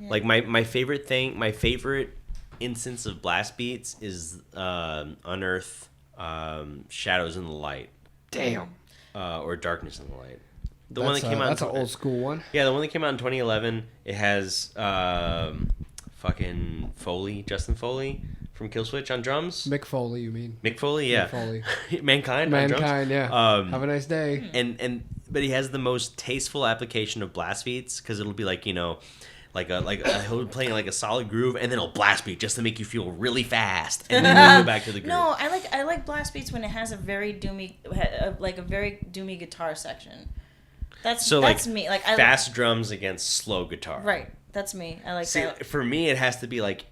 Yeah. Like my favorite instance of blast beats is Unearth, Shadows in the Light. Damn. Or Darkness in the Light. The one that came out. That's an old school one. Yeah, the one that came out in 2011. It has fucking Justin Foley from Killswitch on drums. Mick Foley, you mean? Mick Foley, yeah. Mick Foley. Mankind on drums. Yeah. Have a nice day. But he has the most tasteful application of blast beats because it'll be like, you know, he'll be playing like a solid groove and then it'll blast beat just to make you feel really fast and then he'll go back to the groove. No, I like blast beats when it has a very doomy guitar section. That's me. Like fast drums against slow guitar. Right. That's me. I like that. For me, it has to be like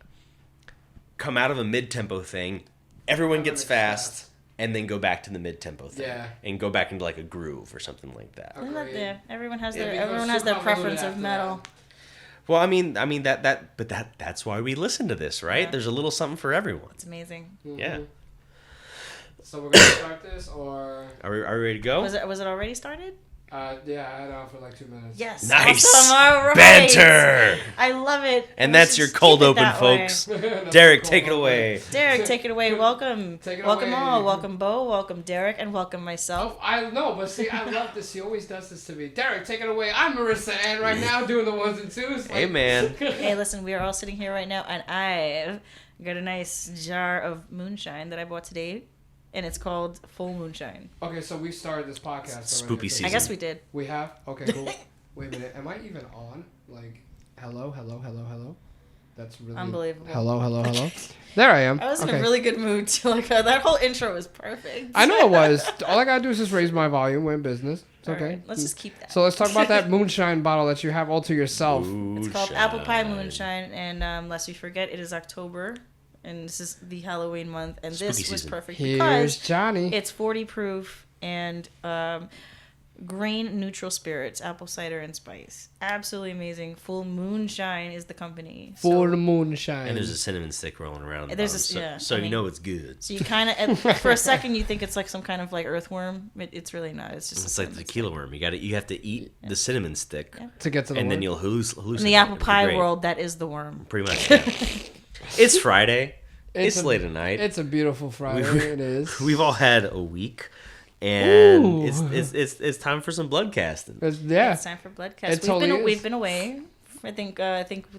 come out of a mid-tempo thing, everyone gets fast, and then go back to the mid-tempo thing. Yeah. And go back into like a groove or something like that. Isn't that there? Everyone has their preference of metal. That. Well, I mean that's why we listen to this, right? Yeah. There's a little something for everyone. It's amazing. Mm-hmm. Yeah. So we're gonna start this, or are we ready to go? Was it already started? Yeah, I had it on for like 2 minutes. Yes. Nice. Awesome. All right. Banter. I love it. And that's your cold open, folks. Derek, take it away. Derek, take it away. Welcome. Welcome away. all. Welcome Bo. Welcome Derek. And welcome myself. Oh, I know, but see, I love this. He always does this to me. Derek, take it away. I'm Marissa, and right now doing the ones and twos. Hey, man. Hey, listen, we are all sitting here right now, and I've got a nice jar of moonshine that I bought today. And it's called Full Moonshine. Okay, so we started this podcast. Spoopy season. I guess we did. We have? Okay, cool. Wait a minute. Am I even on? Like, hello? That's really... Unbelievable. Hello. There I am. I was in a really good mood, too. Like, that whole intro was perfect. I know it was. All I gotta do is just raise my volume. We're in business. It's okay. Right, let's just keep that. So let's talk about that moonshine bottle that you have all to yourself. It's called Apple Pie Moonshine, and lest we forget, it is October. And this is the Halloween month, and Spooky this was season. perfect Here's because Johnny. It's 40 proof and grain neutral spirits, apple cider and spice. Absolutely amazing. Full Moonshine is the company. Full Moonshine. And there's a cinnamon stick rolling around. So you know it's good. So you kind of, for a second, you think it's like some kind of like earthworm. It's really not. It's just. It's like the tequila worm. You have to eat the cinnamon stick to get to the and worm. then you'll hallucinate. In the apple pie world, that is the worm. Pretty much. Yeah. It's Friday. It's late at night. It's a beautiful Friday. It is. We've all had a week, and it's time for some bloodcasting. It's time for Bloodcast. We've been away. I think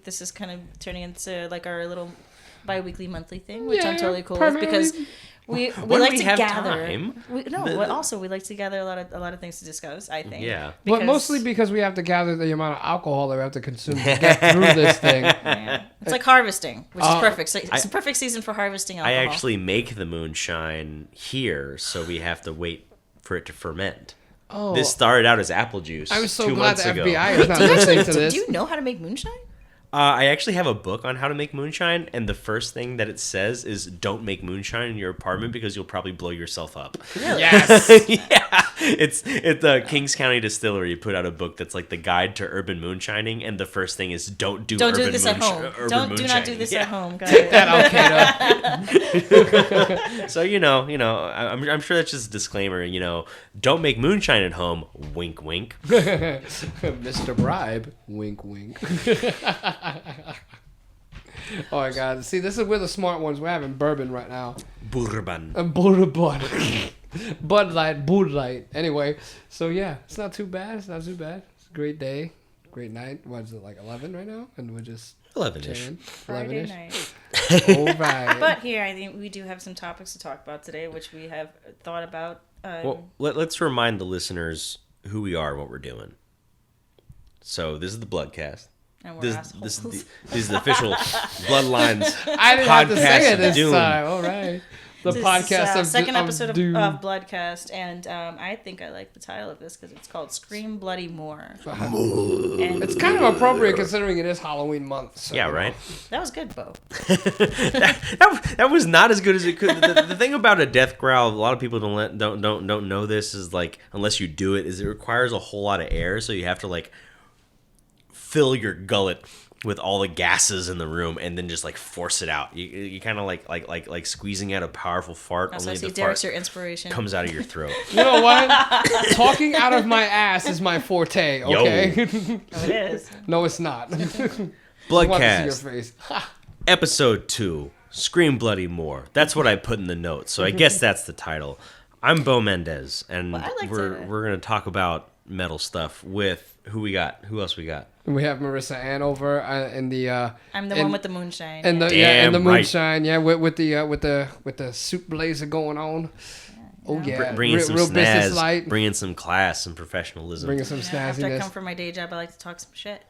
this is kind of turning into like our little bi-weekly monthly thing, which I'm totally cool with because we like to gather. We like to gather a lot of things to discuss. I think. Yeah. But mostly because we have to gather the amount of alcohol that we have to consume to get through this thing. Yeah. It's like harvesting, which is perfect. So it's a perfect season for harvesting alcohol. I actually make the moonshine here, so we have to wait for it to ferment. Oh. This started out as apple juice. I'm so 2 glad months the ago. FBI is not listening to this. Do you know how to make moonshine? I actually have a book on how to make moonshine, and the first thing that it says is don't make moonshine in your apartment because you'll probably blow yourself up. Really? Yes. Yeah. It's the Kings County Distillery put out a book that's like the guide to urban moonshining, and the first thing is don't do this at home. Do not do this at home, guys. Take that, Al-Qaeda. So I'm sure that's just a disclaimer. Don't make moonshine at home. Wink, wink. Mr. Bribe. Wink, wink. Oh my God! See, we're the smart ones. We're having bourbon right now. Bourbon. Bourbon. Bud Light. Anyway, so yeah, it's not too bad. It's a great day, great night. What is it, like 11 right now? And we're just 11-ish. 11-ish. Night. All right. But here, I think we do have some topics to talk about today, which we have thought about. Well, let's remind the listeners who we are and what we're doing. So this is the Bloodcast. And we're this is the official Bloodlines I didn't have to say it this time. All right. The this podcast is, second episode of Doom. Bloodcast, and I think I like the title of this because it's called Scream Bloody More. And it's kind of appropriate considering it is Halloween month. So. Yeah, right? That was good, Bo. that was not as good as it could. The thing about a death growl, a lot of people don't know this, is like, unless you do it, is it requires a whole lot of air, so you have to like fill your gullet with all the gases in the room and then just like force it out. You kind of like squeezing out a powerful fart. Also, only I see the Derek's fart your inspiration. comes out of your throat. You know what? Talking out of my ass is my forte, okay? Oh, it is. No, it's not. Bloodcast. Episode 2. Scream Bloody More. That's what I put in the notes, so I guess that's the title. I'm Bo Mendez, and we're going to talk about metal stuff with who we got. Who else we got? We have Marissa Andover in the. I'm the one with the moonshine. And the moonshine. Yeah, with the suit blazer going on. Oh yeah, bringing some snazz, bringing some class, some professionalism, bringing some snazziness. After I come from my day job, I like to talk some shit.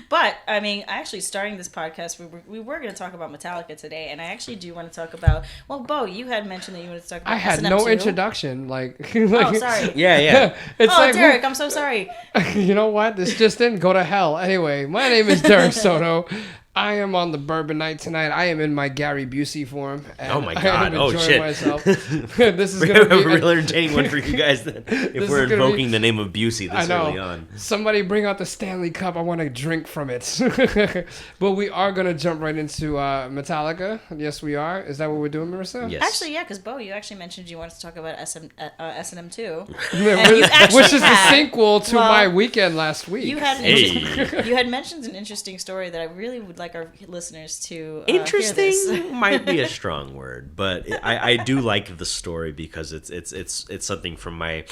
But I mean, actually, starting this podcast, we were going to talk about Metallica today, and I actually do want to talk about. Well, Bo, you had mentioned that you wanted to talk about. I had S&M no too. introduction. Like oh, sorry. Yeah. It's like, Derek, I'm so sorry. You know what? This just didn't go to hell. Anyway, my name is Derek Soto. I am on the bourbon night tonight. I am in my Gary Busey form. Oh my god! Oh shit! Myself. This is going to be a real entertaining one for you guys. Then, if we're invoking the name of Busey this early on, somebody bring out the Stanley Cup. I want to drink from it. But we are going to jump right into Metallica. Yes, we are. Is that what we're doing, Marissa? Yes. Actually, yeah. Because Bo, you actually mentioned you wanted to talk about S&M too, which is the sequel to my weekend last week. You had mentioned an interesting story that I really would like our listeners to interesting hear this. Might be a strong word, but I do like the story because it's something from my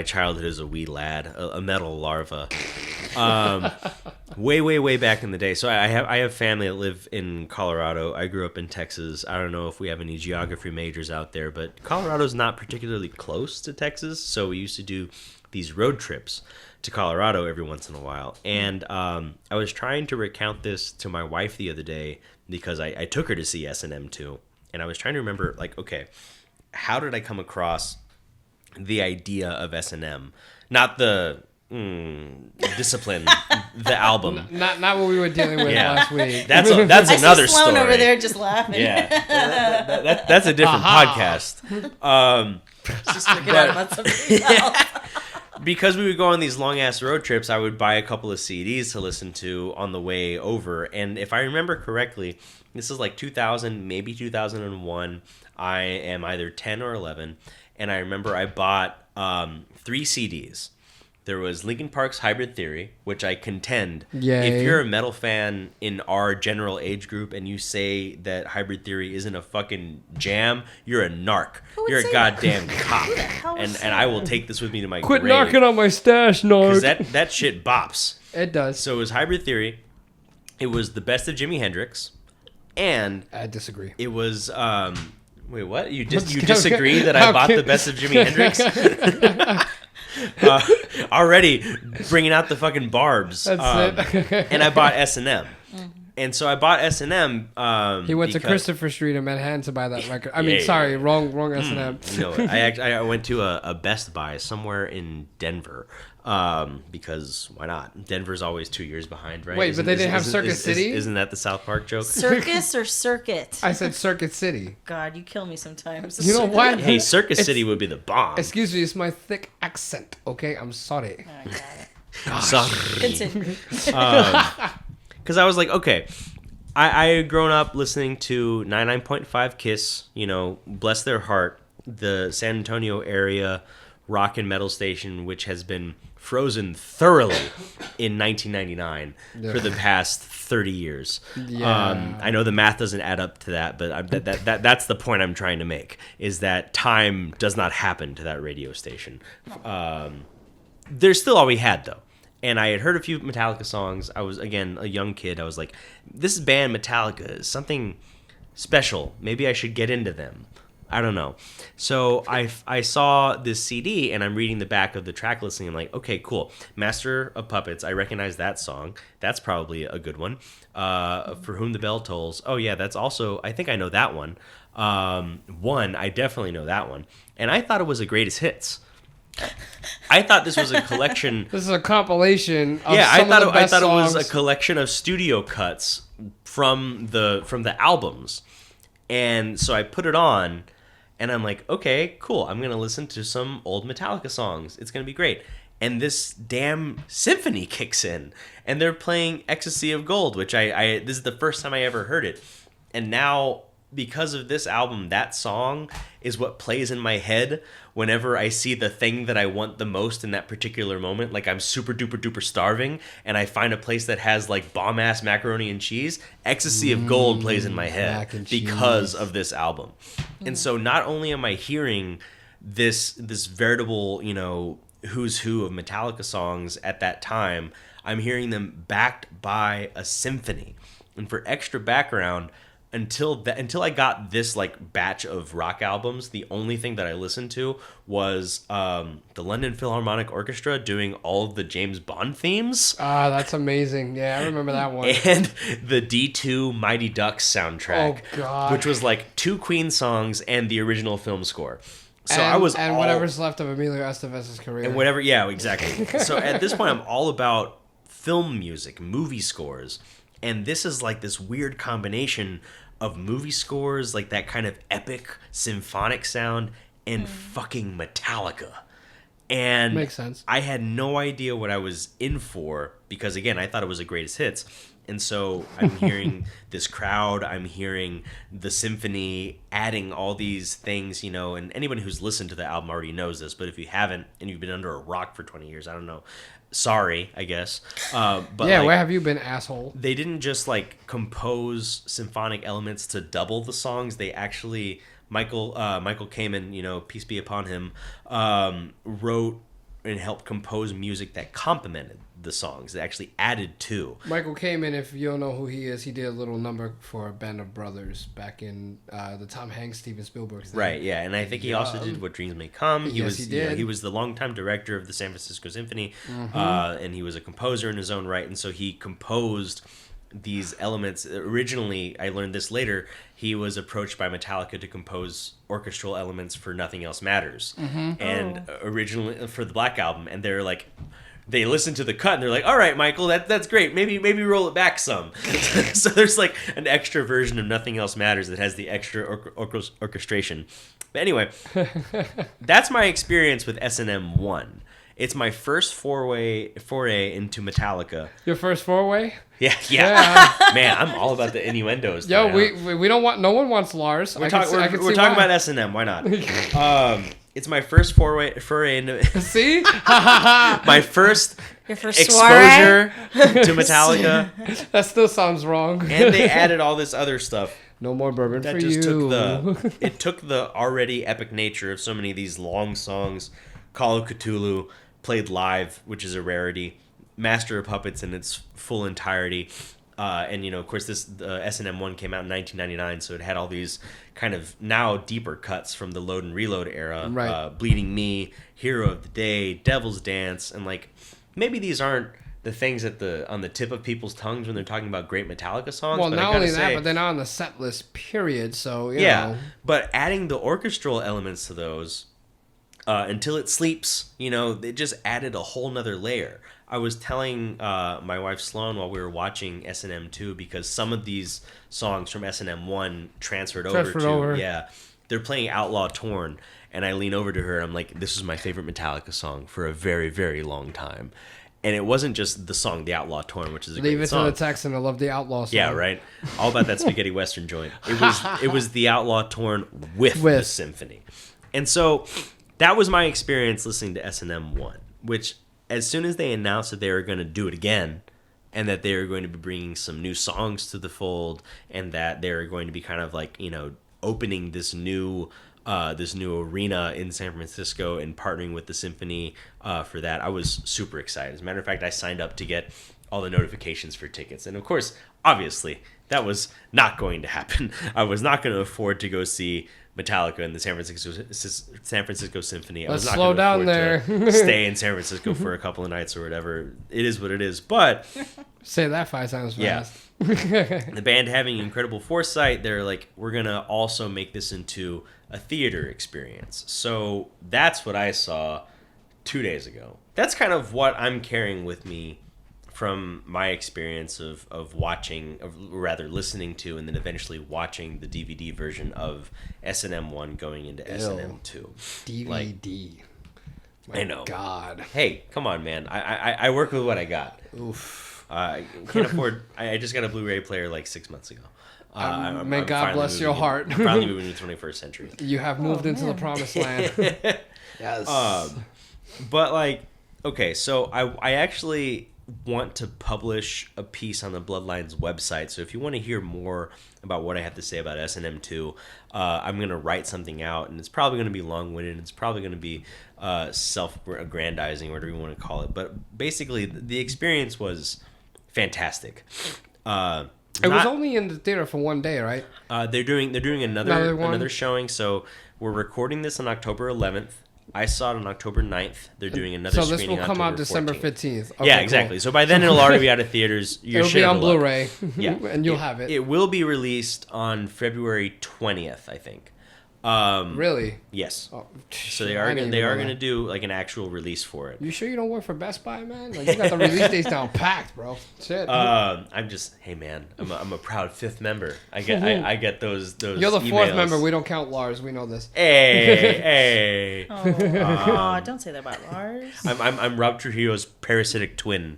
childhood as a wee lad, a metal larva, way back in the day. So I have family that live in Colorado. I grew up in Texas. I don't know if we have any geography majors out there, but Colorado's not particularly close to Texas, so we used to do these road trips to Colorado every once in a while. And I was trying to recount this to my wife the other day because I took her to see S&M too. And I was trying to remember, like, okay, how did I come across the idea of S&M? Not the Discipline, the album. Not what we were dealing with last week. That's another story. I see Sloan over there just laughing. Yeah, that's a different podcast. Just looking about something else. Because we would go on these long-ass road trips, I would buy a couple of CDs to listen to on the way over. And if I remember correctly, this is like 2000, maybe 2001. I am either 10 or 11. And I remember I bought 3 CDs. There was Linkin Park's Hybrid Theory, which I contend, if you're a metal fan in our general age group and you say that Hybrid Theory isn't a fucking jam, you're a narc. You're a goddamn cop. And I will take this with me to my grave. Quit knocking on my stash, narc. Because that shit bops. It does. So it was Hybrid Theory. It was the best of Jimi Hendrix. And I disagree. It was... wait, what? You disagree that I bought the best of Jimi Hendrix? Already bringing out the fucking barbs. That's it. And I bought S&M. And so I bought S&M. He went to Christopher Street in Manhattan to buy that record. I mean, sorry, wrong S&M. I went to a Best Buy somewhere in Denver. Because why not? Denver's always 2 years behind, right? Wait, but they didn't have Circuit City? Isn't that the South Park joke? Circus or Circuit? I said Circuit City. God, you kill me sometimes. You know what? Hey, Circus City would be the bomb. Excuse me, it's my thick accent, okay? I'm sorry. I got it. Sorry. Continue. Because I was like, okay, I had grown up listening to 99.5 KISS, bless their heart, the San Antonio area rock and metal station, which has been frozen thoroughly in 1999 for the past 30 years. Yeah. I know the math doesn't add up to that, but that's the point I'm trying to make, is that time does not happen to that radio station. There's still all we had, though. And I had heard a few Metallica songs. I was, again, a young kid. I was like, this band Metallica is something special. Maybe I should get into them. I don't know. So I saw this CD, and I'm reading the back of the track listing. I'm like, okay, cool. Master of Puppets. I recognize that song. That's probably a good one. For Whom the Bell Tolls. Oh, yeah, that's also, I think I know that one. I definitely know that one. And I thought it was a greatest hits. I thought this was a collection. This is a compilation of I thought it songs. was a collection of studio cuts from the albums. And so I put it on, and I'm like, okay, cool. I'm going to listen to some old Metallica songs. It's going to be great. And this damn symphony kicks in, and they're playing Ecstasy of Gold, which this is the first time I ever heard it. And now because of this album, that song is what plays in my head whenever I see the thing that I want the most in that particular moment. Like I'm super duper duper starving and I find a place that has like bomb ass macaroni and cheese. Ecstasy of Gold plays in my head because of this album. And so not only am I hearing this veritable, you know, who's who of Metallica songs at that time, I'm hearing them backed by a symphony. And for extra background, until I got this like batch of rock albums, the only thing that I listened to was the London Philharmonic Orchestra doing all of the James Bond themes. Ah, that's amazing. Yeah, I remember that one. And the D2 Mighty Ducks soundtrack, oh, God. which was like 2 Queen songs and the original film score. So whatever's left of Emilio Estevez's career. And whatever, yeah, exactly. So at this point, I'm all about film music, movie scores. And this is like this weird combination of movie scores, like that kind of epic symphonic sound, and fucking Metallica. And makes sense. I had no idea what I was in for because, again, I thought it was the greatest hits. And so I'm hearing this crowd, I'm hearing the symphony, adding all these things, you know, and anyone who's listened to the album already knows this, but if you haven't and you've been under a rock for 20 years, I don't know. Sorry, I guess. But yeah, like, where have you been, asshole? They didn't just like compose symphonic elements to double the songs. They actually, Michael Kamen, you know, peace be upon him, wrote and helped compose music that complemented the songs. That actually added to. Michael Kamen, if you don't know who he is, he did a little number for Band of Brothers back in the Tom Hanks, Steven Spielberg thing. Right, yeah, and I think he also did What Dreams May Come. He did. You know, he was the longtime director of the San Francisco Symphony, and he was a composer in his own right, and so he composed these elements. Originally, I learned this later, he was approached by Metallica to compose orchestral elements for Nothing Else Matters, and originally for the Black Album, and they're like, they listen to the cut and they're like, all right, Michael, that's great. Maybe roll it back some. So there's like an extra version of Nothing Else Matters that has the extra orchestration. But anyway, that's my experience with S&M 1. It's my first foray into Metallica. Your first foray? Yeah. Man, I'm all about the innuendos. Yo, we don't want. No one wants Lars. We're talking about S&M. Why not? It's my first foray into. See? My first exposure to Metallica. That still sounds wrong. And they added all this other stuff. No more bourbon that for just you. It took the already epic nature of so many of these long songs. Call of Cthulhu played live, which is a rarity. Master of Puppets in its full entirety. And, you know, of course, this S&M 1 came out in 1999, so it had all these kind of now deeper cuts from the Load and Reload era. Right. Bleeding Me, Hero of the Day, Devil's Dance, and, like, maybe these aren't the things on the tip of people's tongues when they're talking about great Metallica songs. Well, but not only that, but they're not on the set list, period, so, you know. But adding the orchestral elements to those, Until It Sleeps, you know, they just added a whole nother layer. I was telling my wife Sloan while we were watching S&M 2 because some of these songs from S&M 1 transferred over. Yeah, they're playing Outlaw Torn, and I lean over to her and I'm like, this is my favorite Metallica song for a very, very long time. And it wasn't just the song, The Outlaw Torn, which is a great song. Leave it to the Texan. I love the Outlaw song. Yeah, right. All about that spaghetti western joint. It was The Outlaw Torn with the symphony. And so that was my experience listening to S&M 1, which as soon as they announced that they were going to do it again and that they were going to be bringing some new songs to the fold and that they were going to be kind of like, you know, opening this new arena in San Francisco and partnering with the symphony for that, I was super excited. As a matter of fact, I signed up to get all the notifications for tickets. And of course, obviously, that was not going to happen. I was not going to afford to go see Metallica in the San Francisco Symphony. I was not slow down afford there. To stay in San Francisco for a couple of nights or whatever. It is what it is. But say that 5 times fast. Yeah. The band having incredible foresight, they're like, we're going to also make this into a theater experience. So that's what I saw 2 days ago. That's kind of what I'm carrying with me from my experience of listening to and then eventually watching the DVD version of S&M 1 going into S&M 2. DVD. I know. God. Hey, come on, man. I work with what I got. Oof. I can't afford. I just got a Blu-ray player like 6 months ago. May God bless your heart. I'm finally moving to the 21st century. You have moved into the promised land. Yes. But like, okay, so I actually want to publish a piece on the Bloodlines website. So if you want to hear more about what I have to say about S&M 2, I'm going to write something out, and it's probably going to be long-winded. It's probably going to be self-aggrandizing, whatever you want to call it. But basically, the experience was fantastic. It was only in the theater for one day, right? They're doing another showing. So we're recording this on October 11th. I saw it on October 9th. They're doing another screening. So this will come out December 15th. Okay, yeah, exactly. Cool. So by then it'll already be out of theaters. It'll be on Blu-ray. Yeah, and you'll have it. It will be released on February 20th, I think. Really? Yes. Oh, so they are going to do like an actual release for it. You sure you don't work for Best Buy, man? Like, you got the release dates down packed, bro. Shit. I'm just, hey man, I'm a proud 5th member. I get those. You're the 4th member. We don't count Lars. We know this. Hey. Oh, don't say that about Lars. I'm Rob Trujillo's parasitic twin.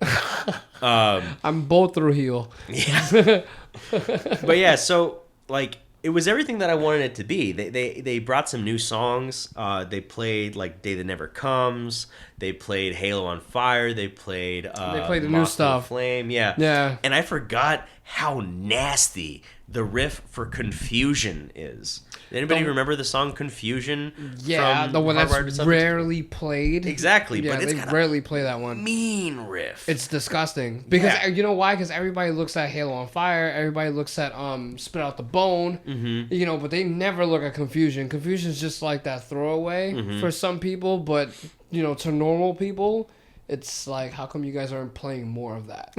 I'm both Trujillo. Yeah. But yeah, so like. It was everything that I wanted it to be. They brought some new songs. They played like Day That Never Comes. They played Halo on Fire. They played the new stuff. Flame. Yeah. And I forgot how nasty the riff for Confusion is. Anybody remember the song Confusion? Yeah, the one that's rarely played. Exactly. Yeah, but they rarely play that one. Mean riff. It's disgusting. Because you know why? Because everybody looks at Halo on Fire. Everybody looks at Spit Out the Bone. Mm-hmm. You know, but they never look at Confusion. Confusion's just like that throwaway for some people. But, you know, to normal people, it's like, how come you guys aren't playing more of that?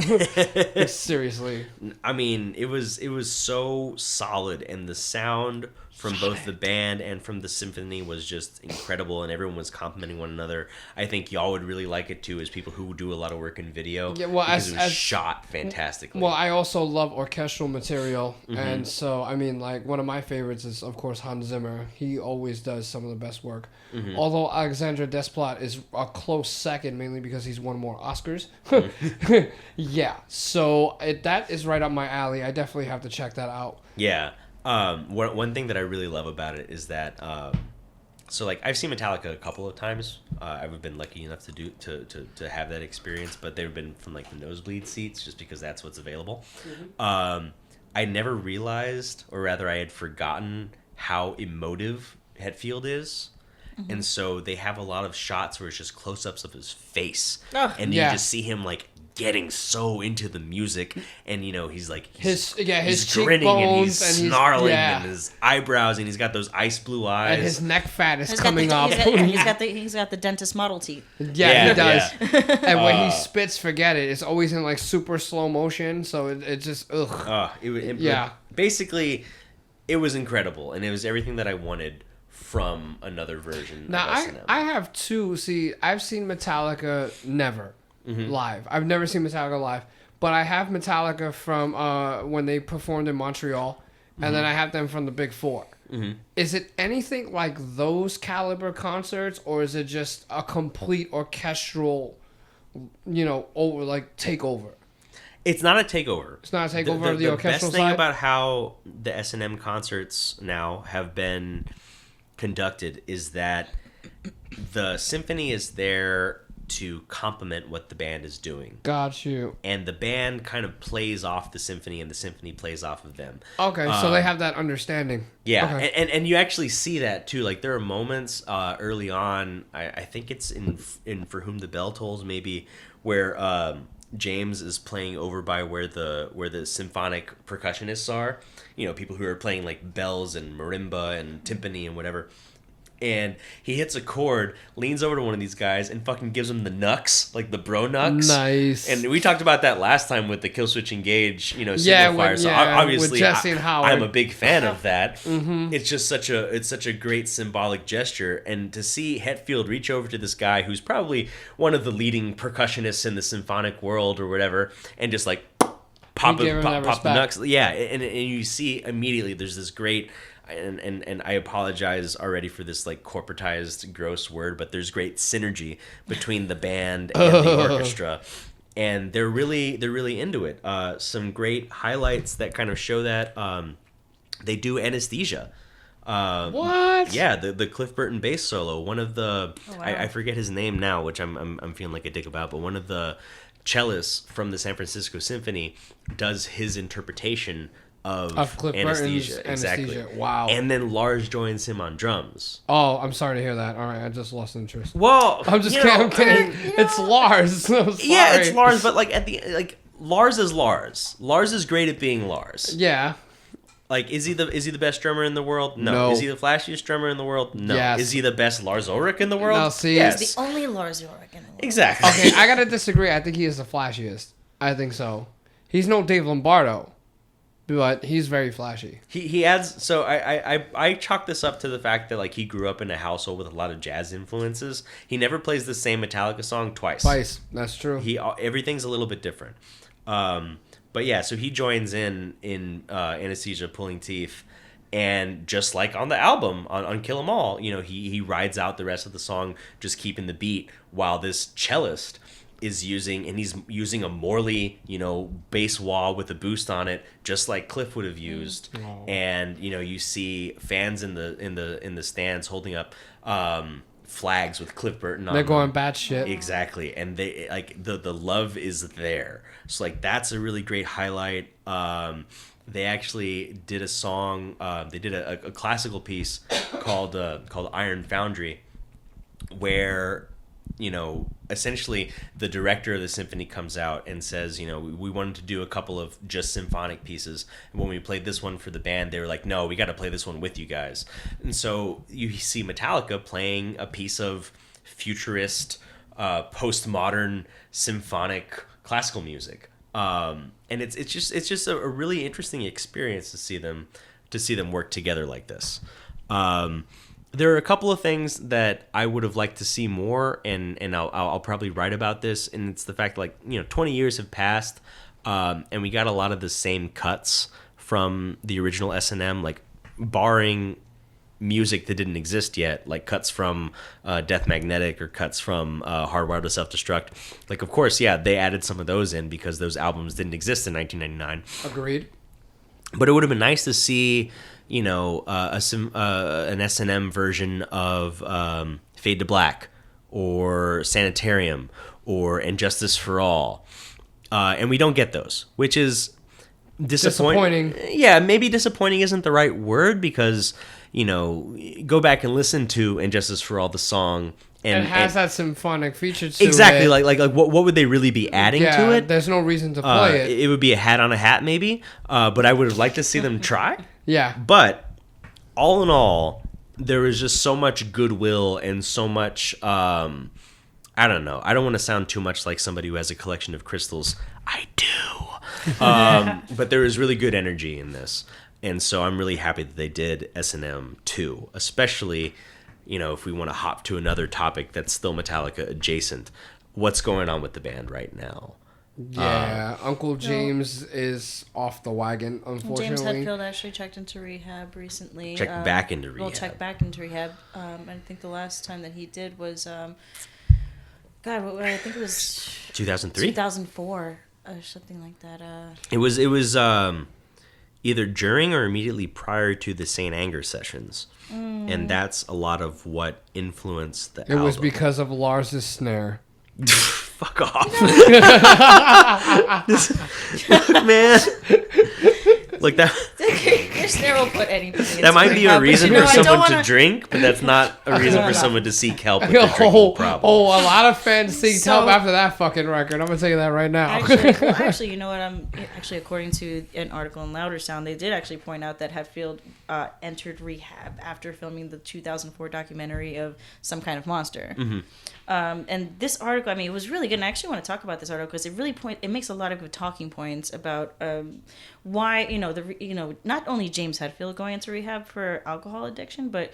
Seriously. I mean, it was so solid, and the sound from both the band and from the symphony was just incredible, and everyone was complimenting one another. I think y'all would really like it too, as people who do a lot of work in video. Yeah, well, because it was shot fantastically. Well, I also love orchestral material, and so I mean, like, one of my favorites is of course Hans Zimmer. He always does some of the best work. Although Alexandre Desplat is a close second, mainly because he's won more Oscars. Yeah, so that is right up my alley. I definitely have to check that out. Yeah. One thing that I really love about it is that so like I've seen Metallica a couple of times. I've been lucky enough to have that experience, but they've been from like the nosebleed seats just because that's what's available. I never realized, or rather I had forgotten, how emotive Hetfield is. And so they have a lot of shots where it's just close-ups of his face, and you just see him like getting so into the music, and you know he's like his grinning and he's snarling and his eyebrows, and he's got those ice blue eyes, and his neck fat is coming up. He's got the dentist model teeth. Yeah, he does. And when he spits, forget it. It's always in like super slow motion, so it just basically, it was incredible, and it was everything that I wanted from another version. Now of S&M. I have two. See, I've seen Metallica live. I've never seen Metallica live, but I have Metallica from when they performed in Montreal, and then I have them from the Big Four. Is it anything like those caliber concerts, or is it just a complete orchestral, takeover? It's not a takeover. It's not a takeover of the orchestral side? The best thing about how the S&M concerts now have been conducted is that the symphony is there to complement what the band is doing. Got you. And the band kind of plays off the symphony, and the symphony plays off of them. Okay, so they have that understanding. Yeah, okay. and you actually see that too. Like there are moments early on, I think it's in For Whom the Bell Tolls maybe, where James is playing over by where the symphonic percussionists are. You know, people who are playing like bells and marimba and timpani and whatever. And he hits a chord, leans over to one of these guys, and fucking gives him the knucks, like the bro knucks. Nice. And we talked about that last time with the Killswitch Engage, Signifier. So obviously, with Jesse and Howard. I'm a big fan of that. It's just such a great symbolic gesture, and to see Hetfield reach over to this guy who's probably one of the leading percussionists in the symphonic world or whatever, and just like pop the knucks. Yeah, and you see immediately there's this great. And I apologize already for this like corporatized gross word, but there's great synergy between the band and the orchestra, and they're really into it. Some great highlights that kind of show that they do Anesthesia. What? Yeah, the Cliff Burton bass solo. One of the wow. I forget his name now, which I'm feeling like a dick about, but one of the cellists from the San Francisco Symphony does his interpretation of Cliff Anesthesia. Burton's Exactly. Anesthesia. Wow. And then Lars joins him on drums. Oh, I'm sorry to hear that. All right, I just lost interest. Well, I'm just kidding. I'm kidding. It's Lars. So sorry. Yeah, it's Lars, but like Lars is Lars. Lars is great at being Lars. Yeah. Like, is he the best drummer in the world? No. Is he the flashiest drummer in the world? No. Yes. Is he the best Lars Ulrich in the world? No, see, yes. He's the only Lars Ulrich in the world. Exactly. Okay, I gotta disagree. I think he is the flashiest. I think so. He's no Dave Lombardo, but he's very flashy. He adds. So I chalk this up to the fact that like he grew up in a household with a lot of jazz influences. He never plays the same Metallica song twice. That's true. Everything's a little bit different. But yeah, so he joins in Anesthesia, Pulling Teeth. And just like on the album, on Kill 'Em All, you know, he rides out the rest of the song just keeping the beat while this cellist is using a Morley, you know, bass wah with a boost on it, just like Cliff would have used. Oh. And, you know, you see fans in the stands holding up flags with Cliff Burton on They're going them. batshit. Exactly. And they like the love is there. So like that's a really great highlight. They actually did a song. They did a classical piece called Iron Foundry, where, you know, essentially the director of the symphony comes out and says, you know, we wanted to do a couple of just symphonic pieces. And when we played this one for the band, they were like, no, we got to play this one with you guys. And so you see Metallica playing a piece of futurist, postmodern symphonic classical music. And it's just a really interesting experience to see them work together like this. There are a couple of things that I would have liked to see more, and I'll probably write about this. And it's the fact, like, you know, 20 years have passed, and we got a lot of the same cuts from the original S&M, like barring music that didn't exist yet, like cuts from Death Magnetic or cuts from Hardwired to Self-Destruct. Like, of course, yeah, they added some of those in because those albums didn't exist in 1999. Agreed. But it would have been nice to see, you know, an S&M version of Fade to Black or Sanitarium or And Justice for All. And we don't get those, which is disappointing. Yeah, maybe disappointing isn't the right word because, you know, go back and listen to And Justice for All, the song. And it has that symphonic feature to exactly, it. Like what would they really be adding to it? There's no reason to play it. It would be a hat on a hat maybe, but I would have liked to see them try. Yeah. But all in all, there was just so much goodwill and so much, I don't know. I don't want to sound too much like somebody who has a collection of crystals. I do. But there is really good energy in this. And so I'm really happy that they did S&M 2, especially, you know, if we want to hop to another topic that's still Metallica adjacent. What's going on with the band right now? Yeah, Uncle James is off the wagon, unfortunately. James Hetfield actually checked into rehab recently. Checked back into rehab. Well, checked back into rehab. I think the last time that he did was, I think it was 2003? 2004 or something like that. It was either during or immediately prior to the Saint Anger sessions. And that's a lot of what influeed the album. It was because of Lars's snare. Fuck off. Man. Like that. Your snare will put anything. That might be a reason for someone to drink, but that's not a reason for someone to seek help with their drinking problem. Oh, a lot of fans seeked help after that fucking record. I'm going to tell you that right now. Actually, you know what? According to an article in Louder Sound, they did actually point out that Hetfield entered rehab after filming the 2004 documentary of Some Kind of Monster. Mm-hmm. And this article, I mean, it was really good. And I actually want to talk about this article because it makes a lot of good talking points about why, not only James Hetfield going into rehab for alcohol addiction, but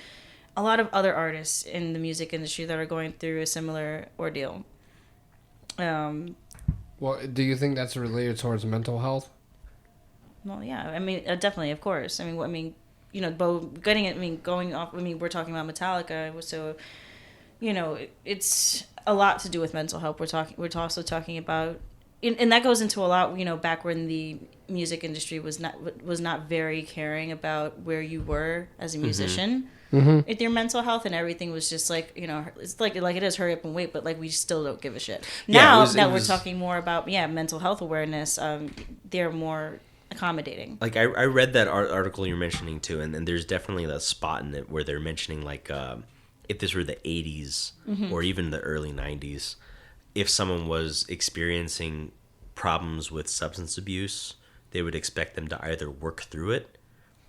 a lot of other artists in the music industry that are going through a similar ordeal. Well, do you think that's related towards mental health? Well, yeah. I mean, definitely, of course. I mean, going off. I mean, we're talking about Metallica, so. You know, it's a lot to do with mental health. We're also talking about, and that goes into a lot, back when the music industry was not very caring about where you were as a musician with your mental health, and everything was just like, it's like it is hurry up and wait, but like we still don't give a shit. Now we're talking more about mental health awareness. They're more accommodating. Like I read that article you're mentioning too, and there's definitely a spot in it where they're mentioning like if this were the 80s or even the early 90s, if someone was experiencing problems with substance abuse, they would expect them to either work through it,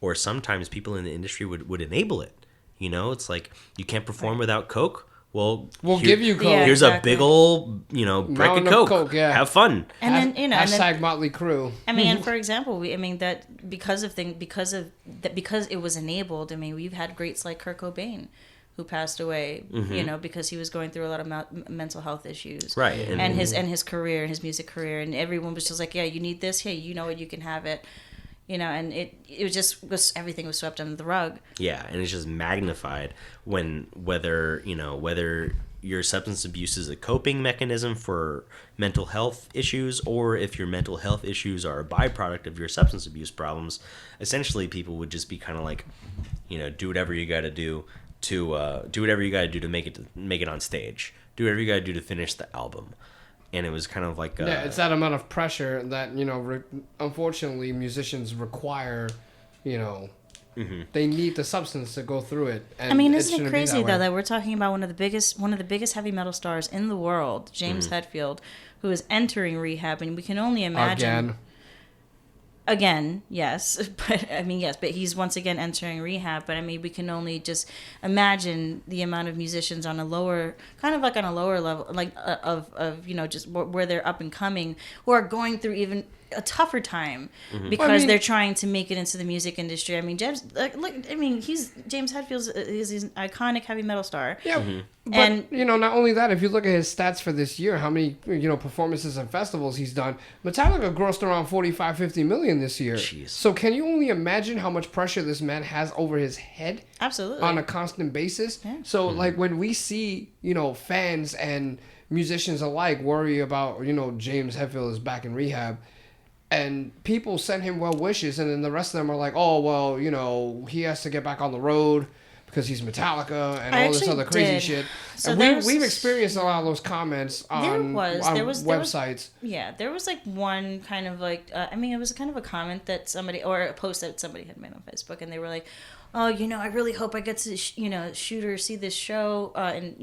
or sometimes people in the industry would enable it. It's like, you can't perform without Coke. Well, we'll give you Coke. Here's a big old, brick of Coke. Have fun. And then, hashtag Motley Crue. I mean, and for example, that because it was enabled. I mean, we've had greats like Kurt Cobain, who passed away, because he was going through a lot of mental health issues. Right. And his career, his music career, and everyone was just like, yeah, you need this. Hey, you know what? You can have it. And it just was, everything was swept under the rug. Yeah, and it's just magnified whether your substance abuse is a coping mechanism for mental health issues, or if your mental health issues are a byproduct of your substance abuse problems. Essentially, people would just be kind of like, do whatever you got to do to make it on stage. Do whatever you got to do to finish the album. And it was kind of like it's that amount of pressure that unfortunately musicians require. They need the substance to go through it. And I mean, isn't it crazy that we're talking about one of the biggest heavy metal stars in the world, James Hetfield, who is entering rehab, and we can only imagine. Again, yes, but he's once again entering rehab. But I mean, we can only just imagine the amount of musicians on a lower level, like just where they're up and coming, who are going through even a tougher time because they're trying to make it into the music industry. I mean, James Hetfield is an iconic heavy metal star. Yeah, but not only that, if you look at his stats for this year, how many performances and festivals he's done, Metallica grossed around 45-50 million this year. Jeez. So can you only imagine how much pressure this man has over his head? Absolutely. On a constant basis. Yeah. So like when we see fans and musicians alike worry about James Hetfield is back in rehab, and people send him well wishes, and then the rest of them are like, oh, well, he has to get back on the road because he's Metallica and all this other crazy shit. So and we've experienced a lot of those comments on websites. There was like one kind of like, it was kind of a comment that somebody, or a post that somebody had made on Facebook, and they were like, oh, I really hope I get to, shoot or see this show, and,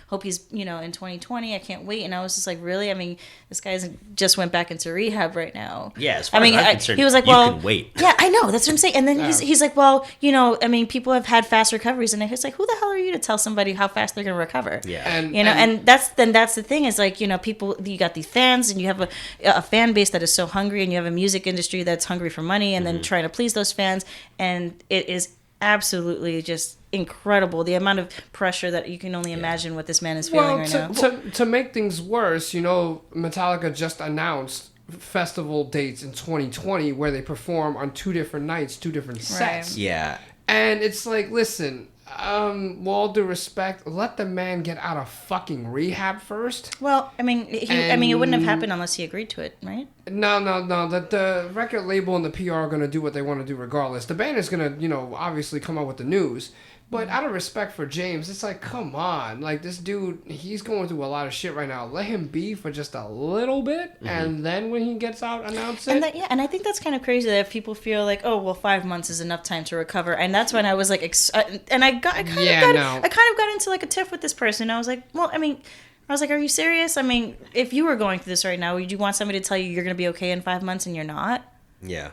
hope he's, in 2020. I can't wait. And I was just like, really? I mean, this guy's just went back into rehab right now. Yeah, as far as I'm concerned, he was like, well, you can wait. Yeah, I know. That's what I'm saying. And then he's like, well, people have had fast recoveries. And he's like, who the hell are you to tell somebody how fast they're going to recover? Yeah. And that's the thing is like, people, you got these fans, and you have a fan base that is so hungry, and you have a music industry that's hungry for money, and then trying to please those fans. And it is absolutely just incredible, the amount of pressure that you can only imagine what this man is feeling right now. To make things worse, Metallica just announced festival dates in 2020 where they perform on 2 different nights, 2 different sets. Right. Yeah. And it's like, listen, with all due respect, let the man get out of fucking rehab first. Well, it wouldn't have happened unless he agreed to it, right? No. The record label and the PR are going to do what they want to do regardless. The band is going to, obviously come out with the news. But out of respect for James, it's like, come on. Like, this dude, he's going through a lot of shit right now. Let him be for just a little bit, and then when he gets out, announce it. And I think that's kind of crazy that if people feel like, oh, well, 5 months is enough time to recover. And that's when I was like, I kind of got into like a tiff with this person. I was like, well, are you serious? I mean, if you were going through this right now, would you want somebody to tell you you're going to be okay in 5 months and you're not? Yeah.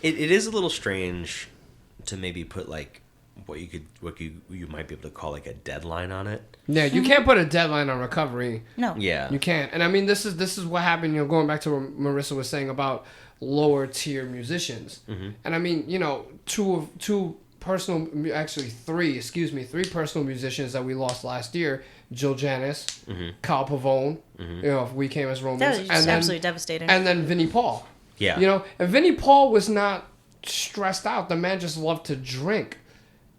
It is a little strange to maybe put like what you might be able to call like a deadline on it. Yeah, you can't put a deadline on recovery. No. Yeah. You can't. And I mean, this is what happened, going back to what Marissa was saying about lower tier musicians. And I mean, three personal musicians that we lost last year, Jill Janis, Kyle Pavone, We Came as Romans. That was just absolutely devastating. And then Vinnie Paul. Yeah. And Vinnie Paul was not stressed out. The man just loved to drink.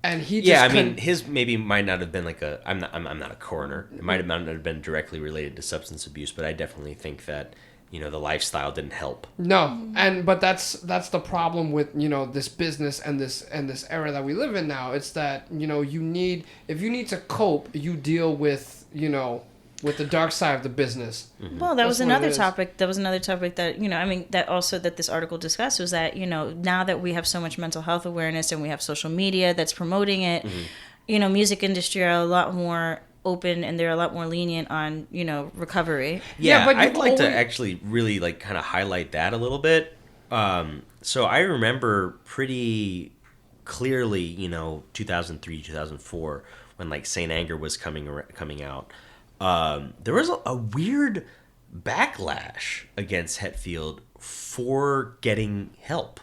And he just his maybe might not have been like I'm not a coroner. It might not have been directly related to substance abuse, but I definitely think that the lifestyle didn't help. No, but that's the problem with this business and this era that we live in now. It's that if you need to cope, you deal with with the dark side of the business. Mm-hmm. Well, that was another topic. That was another topic that that this article discussed was that now that we have so much mental health awareness and we have social media that's promoting it, mm-hmm. Music industry are a lot more open and they're a lot more lenient on recovery. Yeah, but I'd like to actually really like kind of highlight that a little bit. So I remember pretty clearly 2003 2004 when like Saint Anger was coming out. There was a weird backlash against Hetfield for getting help.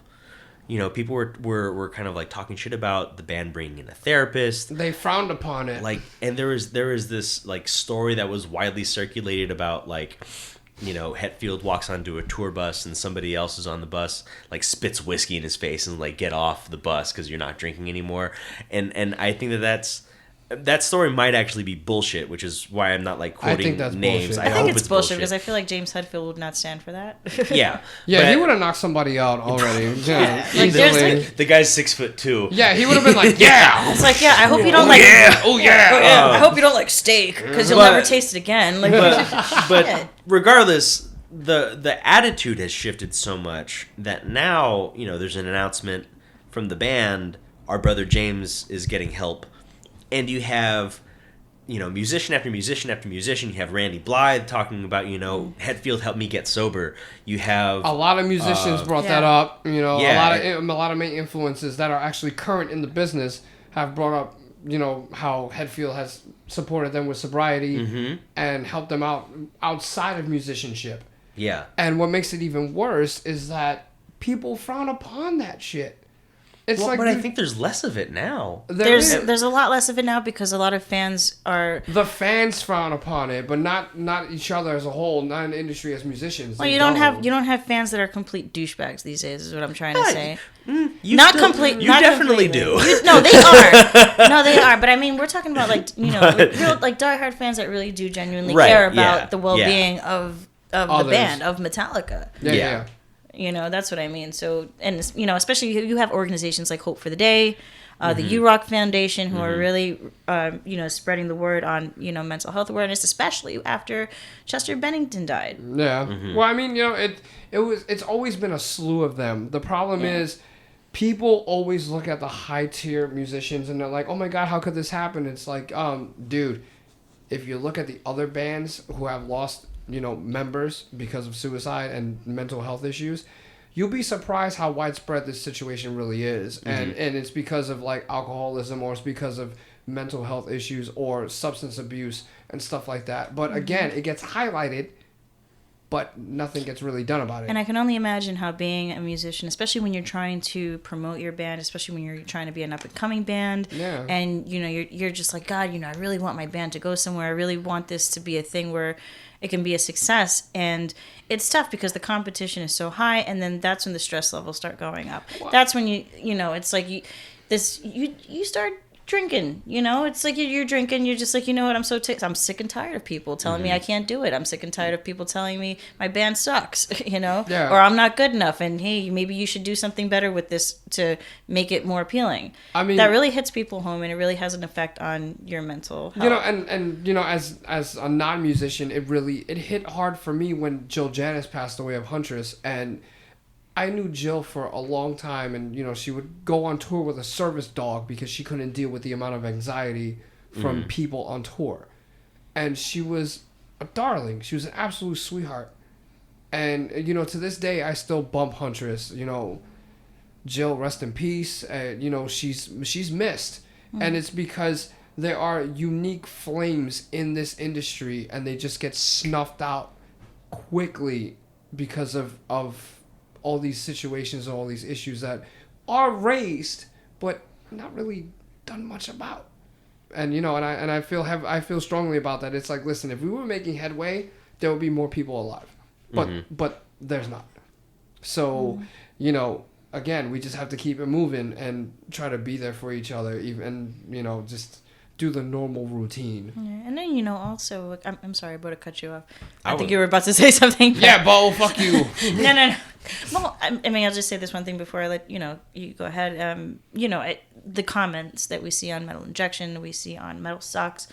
People were kind of like talking shit about the band bringing in a therapist. They frowned upon it. Like, and there was this like story that was widely circulated about like, Hetfield walks onto a tour bus and somebody else is on the bus, like spits whiskey in his face and like, get off the bus because you're not drinking anymore. And I think that story might actually be bullshit, which is why I'm not like quoting names. I think it's bullshit because I feel like James Hetfield would not stand for that. Yeah, he would have knocked somebody out already. The guy's 6'2". Yeah, he would have been like, yeah. It's like, yeah, I hope you don't I hope you don't like steak because you'll never taste it again. Like, but regardless, the attitude has shifted so much that now there's an announcement from the band. Our brother James is getting help. And you have, musician after musician after musician. You have Randy Blythe talking about, Hetfield helped me get sober. You have a lot of musicians brought that up. A lot of main influences that are actually current in the business have brought up, how Hetfield has supported them with sobriety mm-hmm. and helped them out outside of musicianship. Yeah. And what makes it even worse is that people frown upon that shit. But I think there's less of it now. There's a lot less of it now because a lot of fans are... The fans frown upon it, but not each other as a whole, not in the industry as musicians. Well, you don't have fans that are complete douchebags these days, is what I'm trying to say. You definitely do. No, they are. No, they are. But I mean, we're talking about real like diehard fans that really do genuinely care about the well-being of the band, of Metallica. Yeah. That's what I mean. So, and especially you have organizations like Hope for the Day, the URock Foundation, who are really, spreading the word on, mental health awareness, especially after Chester Bennington died. Yeah. Mm-hmm. Well, I mean, it's always been a slew of them. The problem is people always look at the high tier musicians and they're like, oh my God, how could this happen? It's like, dude, if you look at the other bands who have lost members because of suicide and mental health issues, you'll be surprised how widespread this situation really is. Mm-hmm. And it's because of like alcoholism or it's because of mental health issues or substance abuse and stuff like that. But again, it gets highlighted, but nothing gets really done about it. And I can only imagine how being a musician, especially when you're trying to promote your band, especially when you're trying to be an up-and-coming band, and you're just like, God, I really want my band to go somewhere. I really want this to be a thing where it can be a success. And it's tough because the competition is so high, and then that's when the stress levels start going up. Wow. That's when it's like you start drinking, it's like you're drinking, you're just like, what, I'm sick and tired of people telling me I can't do it. I'm sick and tired of people telling me my band sucks, or I'm not good enough, and hey, maybe you should do something better with this to make it more appealing. I mean, that really hits people home, and it really has an effect on your mental health. And as a non-musician, it hit hard for me when Jill Janis passed away of Huntress, and I knew Jill for a long time, and she would go on tour with a service dog because she couldn't deal with the amount of anxiety from people on tour. And she was a darling. She was an absolute sweetheart. And to this day, I still bump Huntress. Jill, rest in peace. She's missed, and it's because there are unique flames in this industry, and they just get snuffed out quickly because of all these situations, all these issues that are raised, but not really done much about. And I feel strongly about that. It's like, listen, if we were making headway, there would be more people alive, but there's not. So, again, we just have to keep it moving and try to be there for each other, even, you know, just do the normal routine. Yeah, and then, you know, also, I'm sorry, Bo, to cut you off. I think you were about to say something. Yeah, Bo, fuck you. No. Well, I mean, I'll just say this one thing before I let, you know, you go ahead. You know, the comments that we see on Metal Injection, we see on Metal Sucks,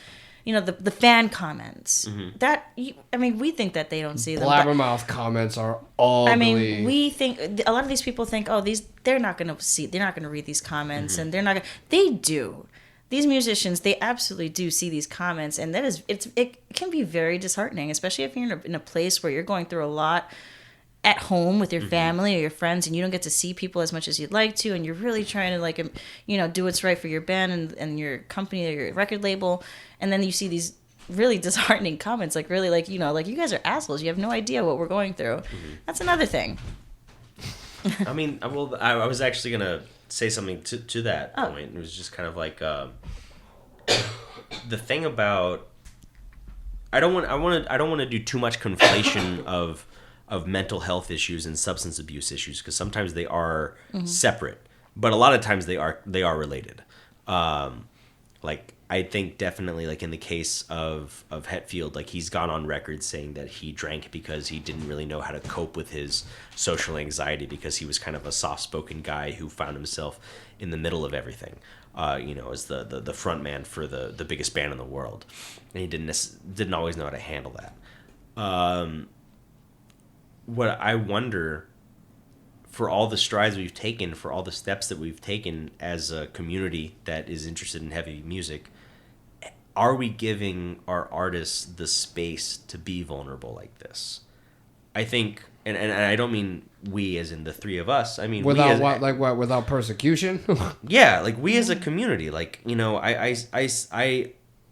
you know, the fan comments. That, I mean, we think that they don't see them. Blabbermouth comments are ugly. I mean, we think, a lot of these people think, oh, they're not going to read these comments, and they're not going to, they do. These musicians, they absolutely do see these comments, and it can be very disheartening, especially if you're in a place where you're going through a lot at home with your family or your friends, and you don't get to see people as much as you'd like to, and you're really trying to, like, you know, do what's right for your band and your company or your record label, and then you see these really disheartening comments, like, really, like, you know, like, you guys are assholes. You have no idea what we're going through. That's another thing. I mean, well, I was actually gonna say something to that point. It was just kind of like the thing about I don't want to do too much conflation of mental health issues and substance abuse issues, because sometimes they are separate, but a lot of times they are related. Like, I think definitely, like, in the case of Hetfield, like, he's gone on record saying that he drank because he didn't really know how to cope with his social anxiety, because he was kind of a soft-spoken guy who found himself in the middle of everything, you know, as the front man for the biggest band in the world. And he didn't always know how to handle that. What I wonder, for all the strides we've taken, for all the steps that we've taken as a community that is interested in heavy music, are we giving our artists the space to be vulnerable like this? I think, and I don't mean we as in the three of us. I mean, without without persecution? Yeah, like, we as a community, like, you know, I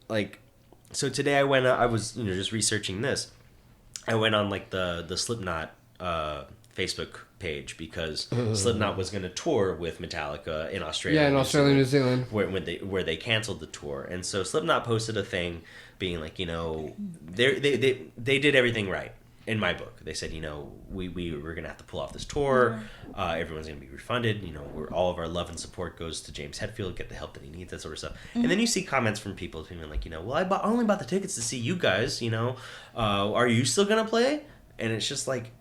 like, so today I was, you know, just researching this. I went on, like, the Slipknot Facebook page, because Slipknot was going to tour with Metallica in Australia. Yeah, in Australia, New Zealand. Where they canceled the tour. And so Slipknot posted a thing being like, you know, they did everything right, in my book. They said, you know, we're going to have to pull off this tour. Everyone's going to be refunded. You know, all of our love and support goes to James Hetfield, get the help that he needs, that sort of stuff. And then you see comments from people being like, you know, well, I only bought the tickets to see you guys, you know. Are you still going to play? And it's just like,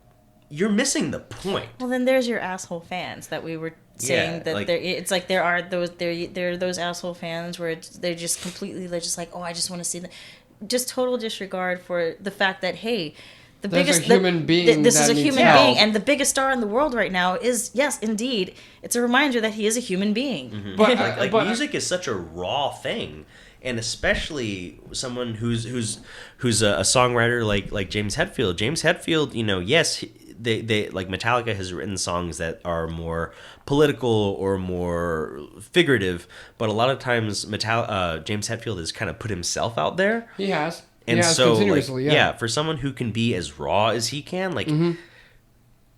you're missing the point. Well, then there's your asshole fans that we were saying, that, like, it's like there are those asshole fans where they're just completely, they're just like, oh, I just want to see them. Just total disregard for the fact that, hey, this is a human being, and the biggest star in the world right now is, yes, indeed, it's a reminder that he is a human being. But music is such a raw thing. And especially someone who's a songwriter like James Hetfield. James Hetfield, you know, yes, they like, Metallica has written songs that are more political or more figurative, but a lot of times James Hetfield has kind of put himself out there. He has. And so, continuously, like, for someone who can be as raw as he can, like,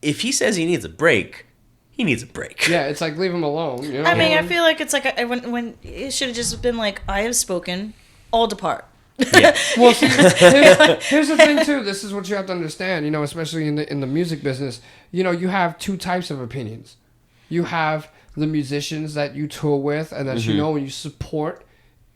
if he says he needs a break, he needs a break. Yeah, it's like, leave him alone. You know? I mean, I feel like it's like when it should have just been like, I have spoken, all depart. Yeah. Well, here's the thing too. This is what you have to understand. You know, especially in the music business. You know, you have two types of opinions. You have the musicians that you tour with and that you know and you support,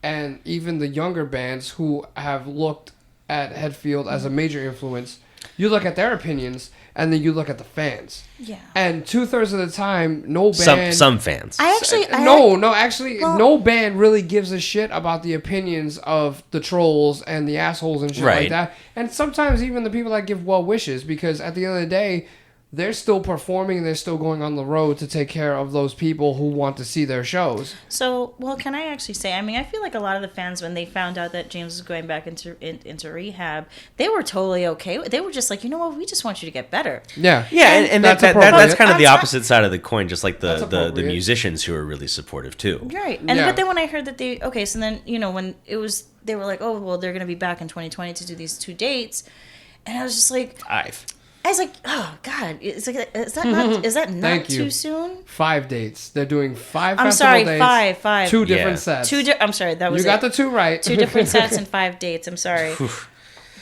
and even the younger bands who have looked at Hetfield as a major influence. You look at their opinions, and then you look at the fans. Yeah. And 2/3 of the time, no band... Some fans. No band really gives a shit about the opinions of the trolls and the assholes and shit like that. And sometimes even the people that give well wishes, because at the end of the day, they're still performing and they're still going on the road to take care of those people who want to see their shows. So, well, can I actually say, I mean, I feel like a lot of the fans, when they found out that James was going back into rehab, they were totally okay. They were just like, you know what, we just want you to get better. Yeah. Yeah, and that's kind of the opposite side of the coin, just like the musicians who are really supportive too. Right. And but then when I heard that so then, you know, when it was, they were like, oh, well, they're going to be back in 2020 to do these 2 dates. And I was just like... I was like, oh God, is that not too soon? 5 dates. They're doing 5 festival dates. Five. 2 different sets. I'm sorry, that was You got the 2 right. 2 different sets and 5 dates. I'm sorry,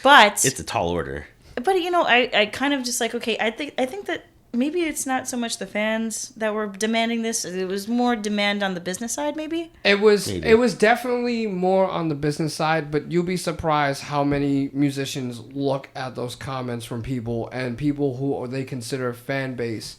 but it's a tall order. But you know, I kind of just like, okay, I think that maybe it's not so much the fans that were demanding this. It was more demand on the business side, maybe? It was definitely more on the business side, but you'll be surprised how many musicians look at those comments from people and people who they consider fan base.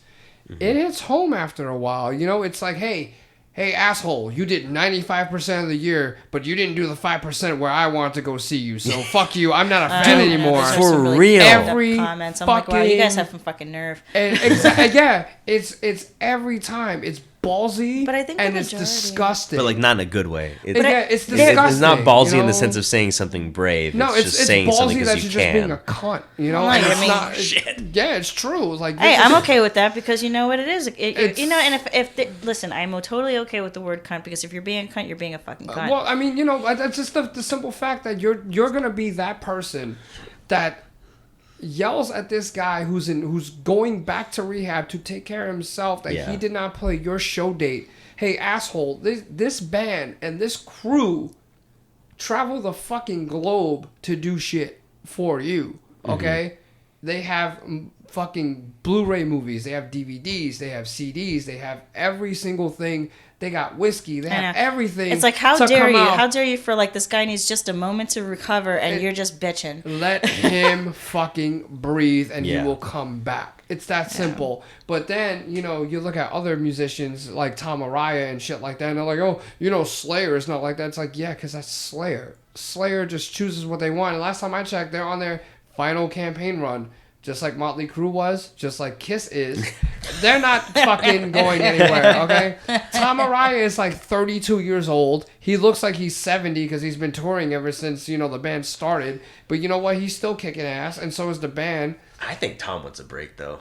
Mm-hmm. It hits home after a while. You know, it's like, hey, asshole, you did 95% of the year, but you didn't do the 5% where I wanted to go see you. So fuck you. I'm not a fan anymore. For really real. Every comments. I'm like, wow, you guys have some fucking nerve. Yeah, it's every time. It's ballsy, but I think and it's disgusting. But like not in a good way. It's disgusting. It's not ballsy in the sense of saying something brave. No, it's just saying something because you can. Just being a cunt, you know. Like, Yeah, it's true. It's like, hey, I'm okay with that because you know what it is. You know, and listen, I'm totally okay with the word cunt because if you're being a cunt, you're being a fucking cunt. Well, I mean, you know, it's just the simple fact that you're gonna be that person that yells at this guy who's going back to rehab to take care of himself that he did not play your show date. Hey, asshole, this band and this crew travel the fucking globe to do shit for you, okay? Mm-hmm. They have fucking Blu-ray movies, they have DVDs, they have CDs, they have every single thing. They got whiskey. They have everything. It's like, how dare you? How dare you for like this guy needs just a moment to recover and you're just bitching. Let him fucking breathe and he will come back. It's that simple. But then, you know, you look at other musicians like Tom Araya and shit like that and they're like, oh, you know, Slayer is not like that. It's like, yeah, because that's Slayer. Slayer just chooses what they want. And last time I checked, they're on their final campaign run. Just like Motley Crue was, just like Kiss is. They're not fucking going anywhere, okay? Tom Araya is like 32 years old. He looks like he's 70 because he's been touring ever since, you know, the band started. But you know what? He's still kicking ass, and so is the band. I think Tom wants a break, though.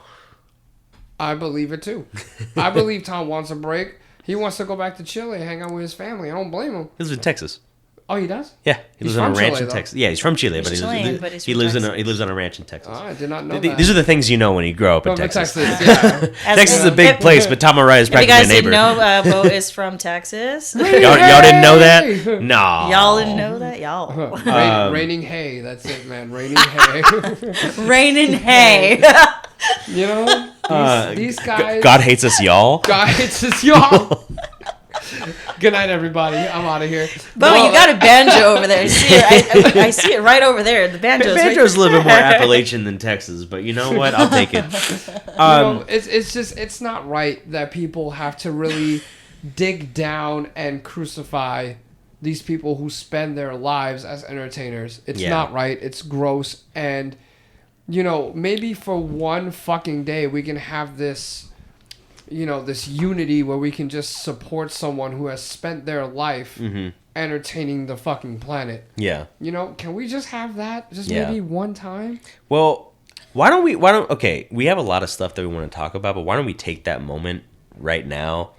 I believe it, too. I believe Tom wants a break. He wants to go back to Chile and hang out with his family. I don't blame him. He lives in Texas. Oh, he does? Yeah, he lives on a ranch in Texas. Yeah, he's from Chile, but he lives on a ranch in Texas. Oh, I did not know that. These are the things you know when you grow up in Texas. Texas is a big place, but Tom Araya is practically a neighbor. You guys didn't know Bo is from Texas? Y'all didn't know that? No. Y'all didn't know that? Y'all. Raining hay. That's it, man. Raining hay. Raining hay. You know? These guys. God hates us, y'all. God hates us, y'all. Good night, everybody. I'm out of here. Bo, you got a banjo over there. I see it right over there. The banjo's a little bit more Appalachian than Texas, but you know what? I'll take it. It's not right that people have to really dig down and crucify these people who spend their lives as entertainers. It's not right. It's gross. And, you know, maybe for one fucking day we can have this... you know, this unity where we can just support someone who has spent their life entertaining the fucking planet. Yeah. You know, can we just have that maybe one time? Well, okay, we have a lot of stuff that we want to talk about, but why don't we take that moment right now?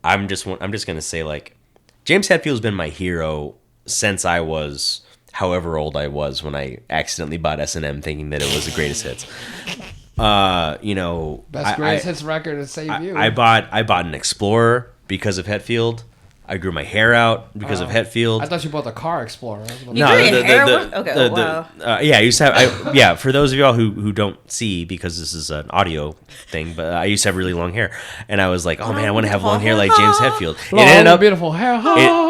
I'm just going to say, like, James Hetfield's been my hero since I was however old I was when I accidentally bought S&M thinking that it was the greatest hits. You know, best greatest hits record to save you. I bought an Explorer because of Hetfield. I grew my hair out because of Hetfield. I thought you bought the car Explorer. I used to have. For those of y'all who don't see because this is an audio thing, but I used to have really long hair, and I was like, oh man, I want to have long hair like James Hetfield. Beautiful hair.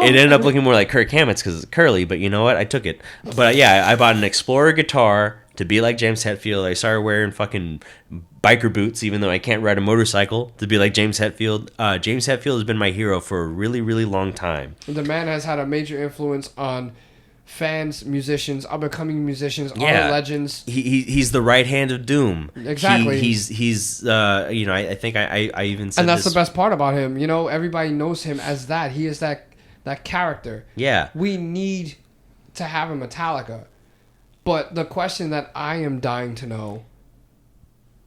It ended up looking more like Kirk Hammett's because it's curly, but you know what? I took it. But yeah, I bought an Explorer guitar to be like James Hetfield. I started wearing fucking biker boots, even though I can't ride a motorcycle, to be like James Hetfield. James Hetfield has been my hero for a really, really long time. The man has had a major influence on fans, musicians, up-and-coming musicians, other legends. He's the right hand of doom. Exactly. He's you know, I think I even said and that's the best part about him. You know, everybody knows him as that. He is that character. Yeah. We need to have a Metallica. But the question that I am dying to know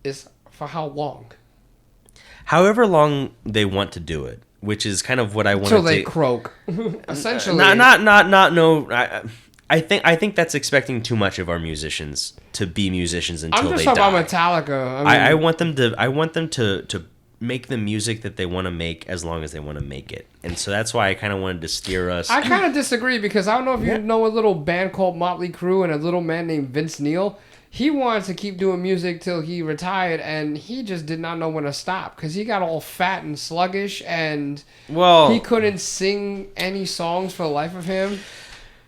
is for how long? However long they want to do it, which is kind of what I want to do. Until they croak. Essentially. I think that's expecting too much of our musicians to be musicians until they die. I'm just talking about Metallica. I want them to make the music that they want to make as long as they want to make it. And so that's why I kind of wanted to steer us. I kind of disagree because I don't know if you know a little band called Motley Crue and a little man named Vince Neil. he wanted to keep doing music till he retired, and he just did not know when to stop because he got all fat and sluggish, and he couldn't sing any songs for the life of him.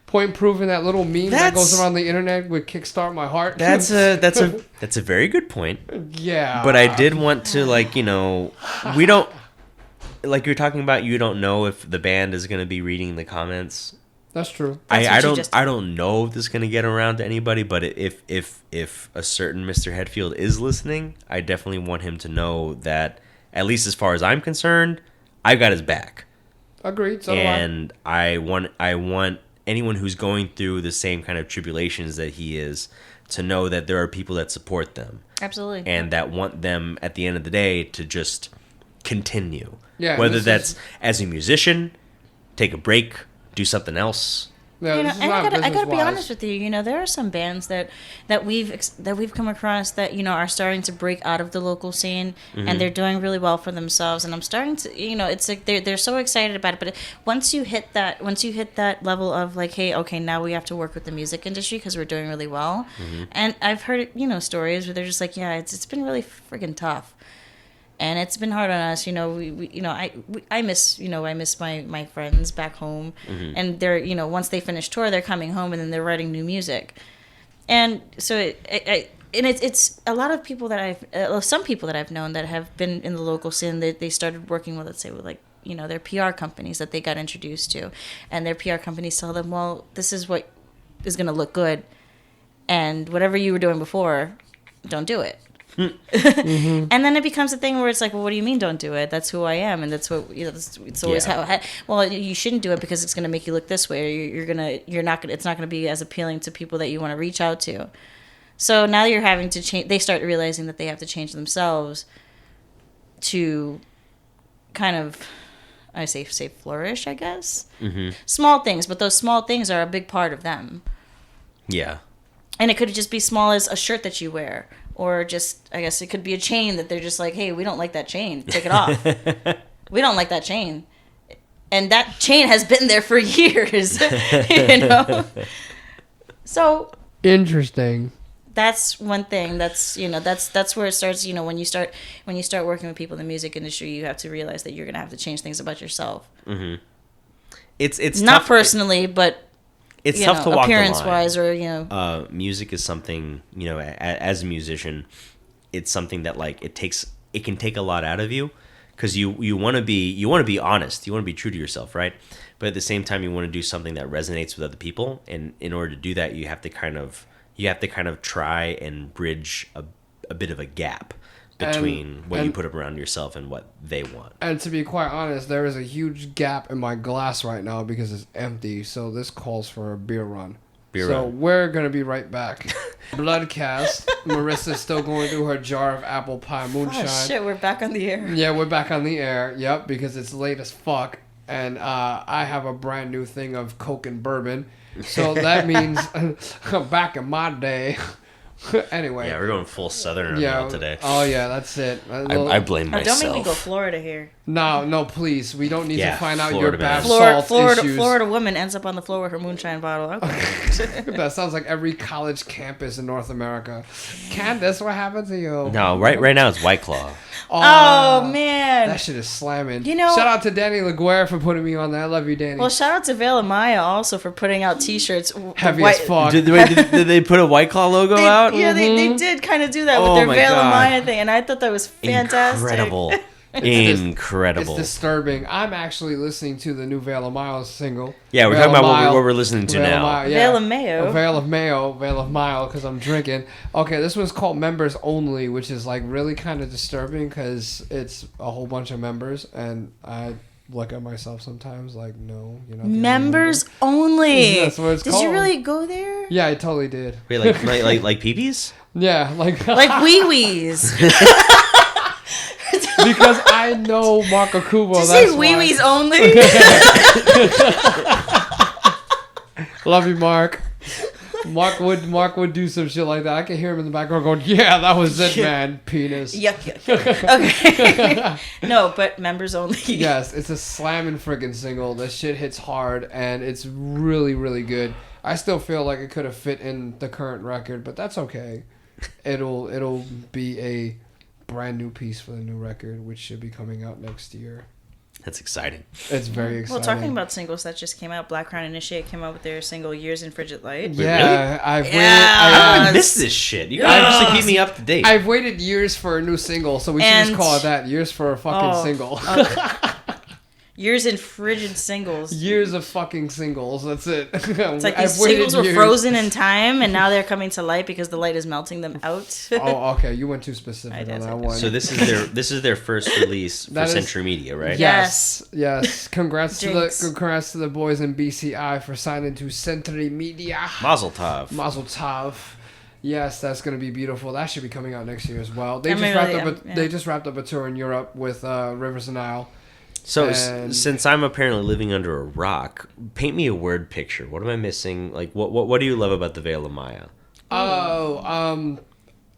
Point proving that little meme that goes around the internet with "Kickstart My Heart." That's a very good point. Yeah. But I did want to, like, you know, we don't, like you're talking about, you don't know if the band is going to be reading the comments. That's true. I don't know if this is going to get around to anybody, but if a certain Mr. Hetfield is listening, I definitely want him to know that, at least as far as I'm concerned, I've got his back. Agreed. So and I want anyone who's going through the same kind of tribulations that he is to know that there are people that support them. Absolutely. And that want them at the end of the day to just continue. Yeah. Whether that's as a musician, take a break, do something else. Yeah, you know, and I gotta be honest with you. You know, there are some bands that we've come across that, you know, are starting to break out of the local scene, and they're doing really well for themselves. And I'm starting to, you know, it's like they're so excited about it. But once you hit that level of like, hey, okay, now we have to work with the music industry because we're doing really well. And I've heard, you know, stories where they're just like, yeah, it's been really friggin' tough. And it's been hard on us, you know. I miss my friends back home, and they're, you know, once they finish tour, they're coming home and then they're writing new music, and so it's a lot of people that some people that I've known that have been in the local scene. They started working with, let's say, with like, you know, their PR companies that they got introduced to, and their PR companies tell them, well, this is what is going to look good, and whatever you were doing before, don't do it. And then it becomes a thing where it's like, well, what do you mean don't do it? That's who I am, and that's what, you know, it's always how. Well, you shouldn't do it because it's going to make you look this way, or it's not going to be as appealing to people that you want to reach out to. So now you're having to change. They start realizing that they have to change themselves to kind of, I say flourish, I guess. Small things, but those small things are a big part of them. Yeah. And it could just be small as a shirt that you wear. Or just, I guess it could be a chain that they're just like, hey, we don't like that chain. Take it off. We don't like that chain. And that chain has been there for years. You know? So. Interesting. That's one thing. That's, you know, that's where it starts. You know, when you start working with people in the music industry, you have to realize that you're going to have to change things about yourself. It's not tough, personally, but. It's tough to walk the line. Appearance-wise, or, you know. Music is something, you know, as a musician, it's something that, like, it can take a lot out of you, because you want to be honest, you want to be true to yourself, right? But at the same time, you want to do something that resonates with other people, and in order to do that, you have to kind of try and bridge a bit of a gap between what you put up around yourself and what they want. And to be quite honest, there is a huge gap in my glass right now because it's empty, so this calls for a beer run. So we're going to be right back. Bloodcast. Marissa's still going through her jar of apple pie moonshine. Oh, shit, we're back on the air. Yeah, we're back on the air. Yep, because it's late as fuck. And I have a brand new thing of Coke and bourbon. So that means back in my day... Anyway. Yeah, we're going full Southern today. Oh, yeah, that's it. I blame myself. Don't make me go Florida here. No, please. We don't need to find out your bath salt issues. Florida woman ends up on the floor with her moonshine bottle. Okay. That sounds like every college campus in North America. Candace, what happened to you? No, right now it's White Claw. Oh, man. That shit is slamming. You know, shout out to Danny LaGuerre for putting me on that. I love you, Danny. Well, shout out to Vale and Maya also for putting out t-shirts. Heavy as fuck. Did they put a White Claw logo out? Yeah, they did kind of do that with their Vale and Maya thing, and I thought that was fantastic. Incredible. Incredible. It's disturbing. I'm actually listening to the new Vale of Mile single. Yeah, we're talking about what we're listening to now. Vale of Mayo. Vale of Mile, because I'm drinking. Okay, this one's called Members Only, which is like really kind of disturbing because it's a whole bunch of members, and I look at myself sometimes like, no, you're not. Members Only. That's what it's called. Did you really go there? Yeah, I totally did. Wait, like peepees? Yeah, like wee-wees. Because I know Marco Kubo. Did you say wee-wees only? Love you, Mark. Mark would do some shit like that. I can hear him in the background going, "Yeah, that was it, man. Penis." Yuck. Okay. No, but members only. Yes, it's a slamming freaking single. That shit hits hard, and it's really, really good. I still feel like it could have fit in the current record, but that's okay. It'll be a brand new piece for the new record, which should be coming out next year. That's exciting. It's very exciting. Well, talking about singles that just came out, Black Crown Initiate came out with their single "Years in Frigid Light." Yeah, really? I missed this shit. You guys actually keep me up to date. I've waited years for a new single, so we should just call it that. Years for a fucking single. Years in frigid singles. Years of fucking singles. That's it. It's like these singles were frozen in time, and now they're coming to light because the light is melting them out. Oh, okay. You went too specific on that one. So this is their first release for Century Media, right? Yes. Congrats to the boys in BCI for signing to Century Media. Mazel tov. Mazel tov. Yes, that's gonna be beautiful. That should be coming out next year as well. They just wrapped up a tour in Europe with Rivers of Nile. So since I'm apparently living under a rock, paint me a word picture. What am I missing? Like, what do you love about the Veil of Maya? I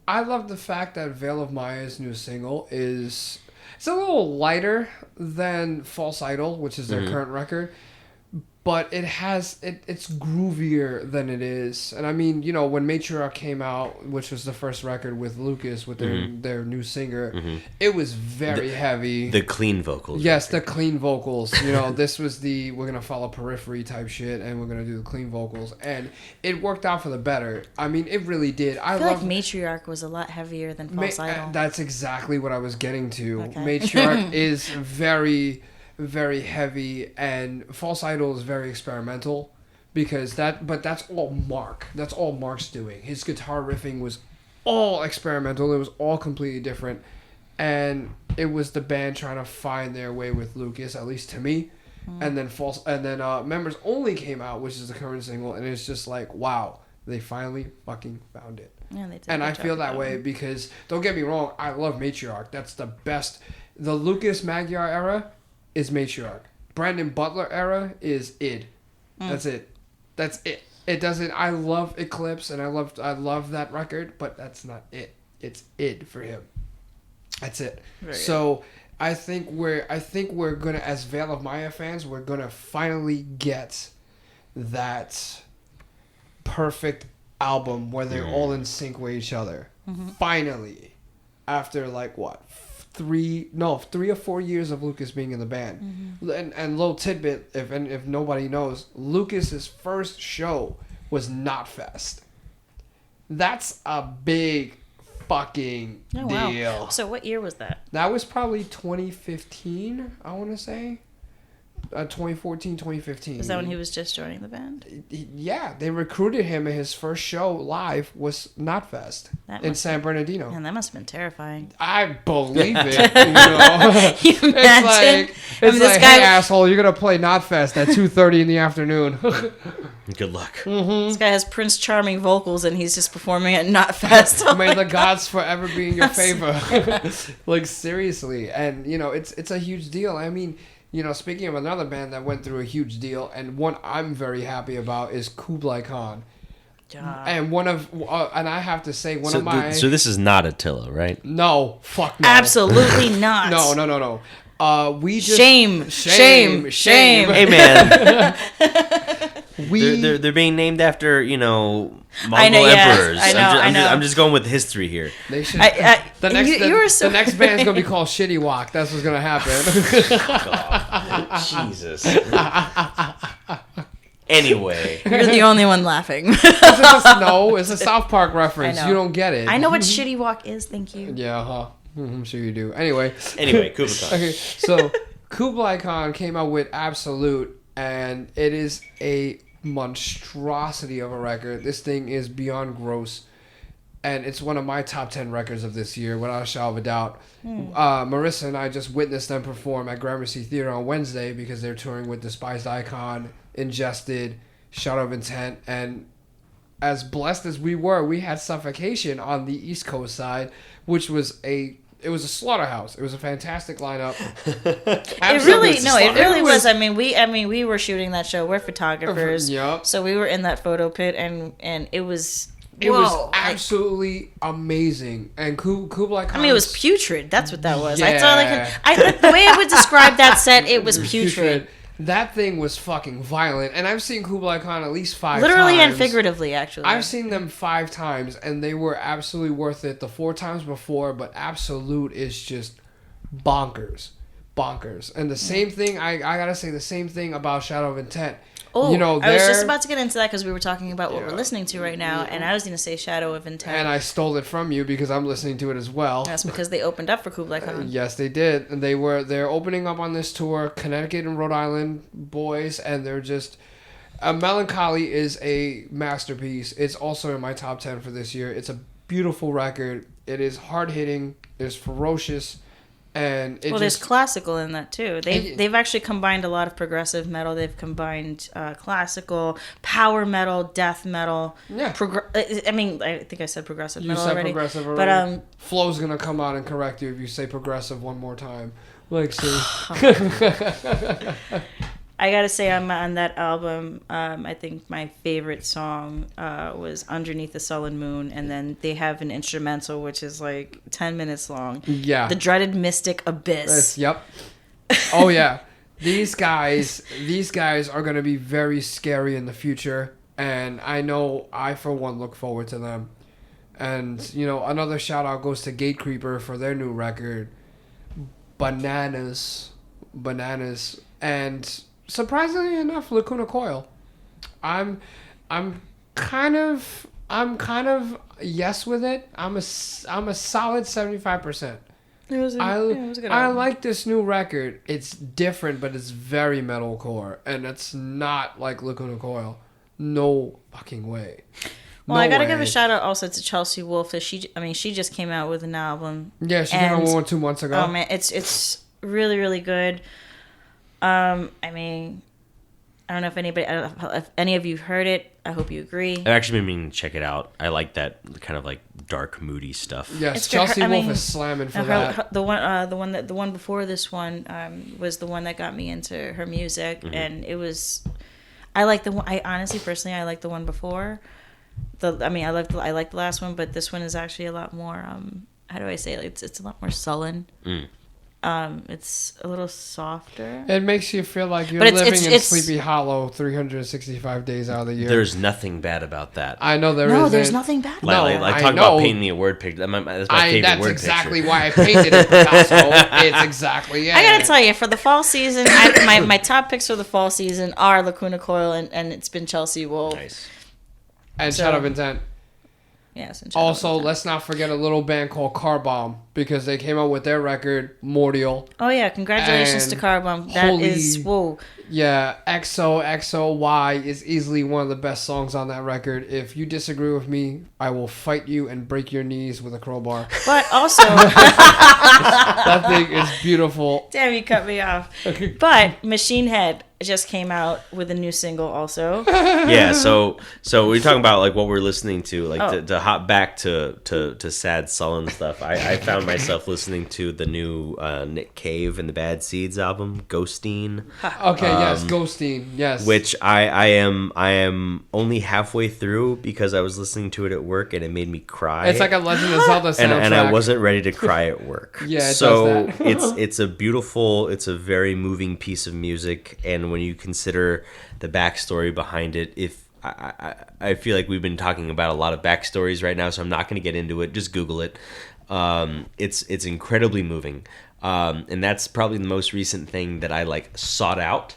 love the fact that Veil of Maya's new single it's a little lighter than False Idol, which is their current record. But it's groovier than it is. And I mean, you know, when Matriarch came out, which was the first record with Lucas, with their new singer, it was very heavy. The clean vocals. Yes, the clean vocals. You know, this was we're going to follow Periphery type shit, and we're going to do the clean vocals. And it worked out for the better. I mean, it really did. I feel like Matriarch was a lot heavier than False Idol. That's exactly what I was getting to. Okay. Matriarch is very... very heavy, and False Idol is very experimental but that's all Mark. That's all Mark's doing. His guitar riffing was all experimental. It was all completely different, and it was the band trying to find their way with Lucas, at least to me. And then Members Only came out, which is the current single, and it's just like, wow, they finally fucking found it. Yeah, they did. And I feel that way because, don't get me wrong, I love Matriarch. That's the best. The Lucas Magyar era is Matriarch. Brandon Butler era is id. That's it. It doesn't. I love Eclipse and I love that record, but that's not it. It's id for him. That's it. Very so good. I think we're gonna, as Veil of Maya fans, we're gonna finally get that perfect album where they're all in sync with each other. Finally, after like what? 3 or 4 years of Lucas being in the band. And little tidbit, if nobody knows, Lucas's first show was Knotfest. That's a big fucking deal. Wow. So what year was that? That was probably 2015, I want to say. 2014, 2015. Is that when he was just joining the band? Yeah, they recruited him, and his first show live was Knotfest in San Bernardino. Man, that must have been terrifying. I believe it. You know? It's like, hey, asshole, you're going to play Knotfest at 2:30 in the afternoon. Good luck. This guy has Prince Charming vocals, and he's just performing at Knotfest. Oh May the gods forever be in your favor. Like, seriously. And, you know, it's a huge deal. I mean... You know, speaking of another band that went through a huge deal, and one I'm very happy about is Kublai Khan. And and I have to say, one of my... So this is not Attila, right? No, fuck no. Absolutely not. No. We just... Shame. Hey, man. They're being named after, you know, Mongol emperors. I know. I'm just going with history here. They should. The next band's gonna be called Shitty Walk. That's what's gonna happen. God. Jesus. Anyway, you're the only one laughing. It's a South Park reference. You don't get it. I know what Shitty Walk is. Thank you. Yeah, I'm sure you do. Anyway, Kublai Khan. Okay, so Kublai Khan came out with Absolute, and it is a monstrosity of a record. This thing is beyond gross, and it's one of my top 10 records of this year without a shadow of a doubt. Marissa and I just witnessed them perform at Gramercy Theater on Wednesday because they're touring with Despised Icon, Ingested, Shadow of Intent, and as blessed as we were, we had Suffocation on the East Coast side, which was a it was a slaughterhouse. It was a fantastic lineup. It really was. I mean, we were shooting that show. We're photographers. Yep. So we were in that photo pit, and it was. It was absolutely amazing. And Kublai Khan. I mean, it was putrid. That's what that was. Yeah. The way I would describe that set, it was putrid. That thing was fucking violent. And I've seen Kublai Khan at least 5 times. Literally and figuratively, actually. I've seen them 5 times, and they were absolutely worth it. The 4 times before, but Absolute is just bonkers. And the same thing, I gotta say the same thing about Shadow of Intent. Oh, I was just about to get into that because we were talking about what we're listening to right now, and I was going to say Shadow of Intent. And I stole it from you because I'm listening to it as well. That's because they opened up for Kublai Khan. Yes, they did. And they're opening up on this tour, Connecticut and Rhode Island boys, and they're just... Melancholy is a masterpiece. It's also in my top 10 for this year. It's a beautiful record. It is hard-hitting. It's ferocious. And there's classical in that too. They've actually combined a lot of progressive metal. They've combined classical, power metal, death metal. Yeah. I think I said progressive metal already. You said progressive already. But Flo's gonna come out and correct you if you say progressive one more time. Like, see. I gotta say, I'm on that album. I think my favorite song was "Underneath the Sullen Moon," and then they have an instrumental which is like 10 minutes long. Yeah. The Dreaded Mystic Abyss. Yep. Oh yeah, these guys are gonna be very scary in the future, and I know I for one look forward to them. And another shout out goes to Gatecreeper for their new record, Bananas, and. Surprisingly enough, Lacuna Coil. I'm kind of yes with it. I'm a solid 75%. It was a good album. I like this new record. It's different, but it's very metalcore, and it's not like Lacuna Coil. No fucking way. Well, I gotta give a shout out also to Chelsea Wolfe. She just came out with an album. Yeah, she came out with one 2 months ago. Oh man, it's really, really good. I don't know if any of you heard it. I hope you agree. I've actually been meaning to check it out. I like that kind of like dark, moody stuff. Yes, Chelsea Wolfe is slamming for that. The one before this one was the one that got me into her music, and it was. I like the one. I honestly, personally, I like the one before. I like the last one, but this one is actually a lot more. How do I say it? It's a lot more sullen. It's a little softer. It makes you feel like you're living in Sleepy Hollow 365 days out of the year. There's nothing bad about that. I know there is. No, there's nothing bad about it. Like talk about painting me a word picture. That's my favorite word picture. That's exactly why I painted it, Picasso. It's exactly it. I gotta tell you, for the fall season, my top picks for the fall season are Lacuna Coil and it's been Chelsea Wolfe. Nice. And Shadow of Intent. Yes. Also, let's not forget a little band called Car Bomb because they came out with their record Mordial. Oh yeah, congratulations to Car Bomb. That is whoa. Yeah, XOXOY is easily one of the best songs on that record. If you disagree with me, I will fight you and break your knees with a crowbar. But also, that thing is beautiful. Damn, you cut me off. But Machine Head just came out with a new single also. Yeah, so we're talking about like what we're listening to, like to hop back to sad sullen stuff. I found myself listening to the new Nick Cave and the Bad Seeds album, Ghosteen. Okay, yes, Ghosteen, yes. Which I am only halfway through because I was listening to it at work and it made me cry. It's like a Legend of Zelda soundtrack. And I wasn't ready to cry at work. Yeah, it does that. it's a very moving piece of music, and when you consider the backstory behind it, if I feel like we've been talking about a lot of backstories right now, so I'm not going to get into it. Just Google it. It's incredibly moving, and that's probably the most recent thing that I like sought out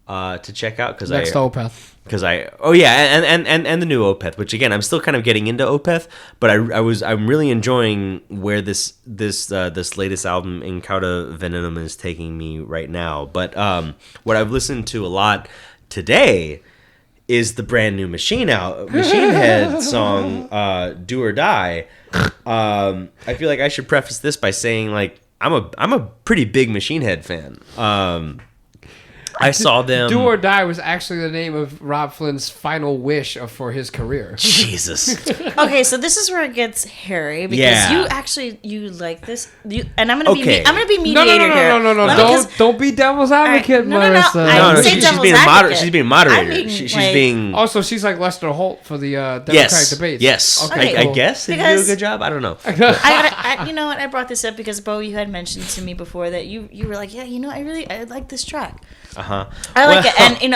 to check out because next to Opeth. Because and the new Opeth, which again I'm still kind of getting into Opeth, but I'm really enjoying where this latest album Incauda Venenum is taking me right now. But what I've listened to a lot today is the brand new Machine Head song Do or Die. I feel like I should preface this by saying like I'm a pretty big Machine Head fan. I saw them. Do or Die was actually the name of Rob Flynn's final wish for his career. Jesus. Okay, so this is where it gets hairy because you like this, and I'm gonna be mediator here. No. Don't be devil's advocate, Marissa. No, she's being moderator. She's being. Also, she's like Lester Holt for the Democratic debates. Yes. Okay, I guess. Did you do a good job? I don't know. You know what? I brought this up because Bo, you had mentioned to me before that you were like, yeah, I like this track. I like it, and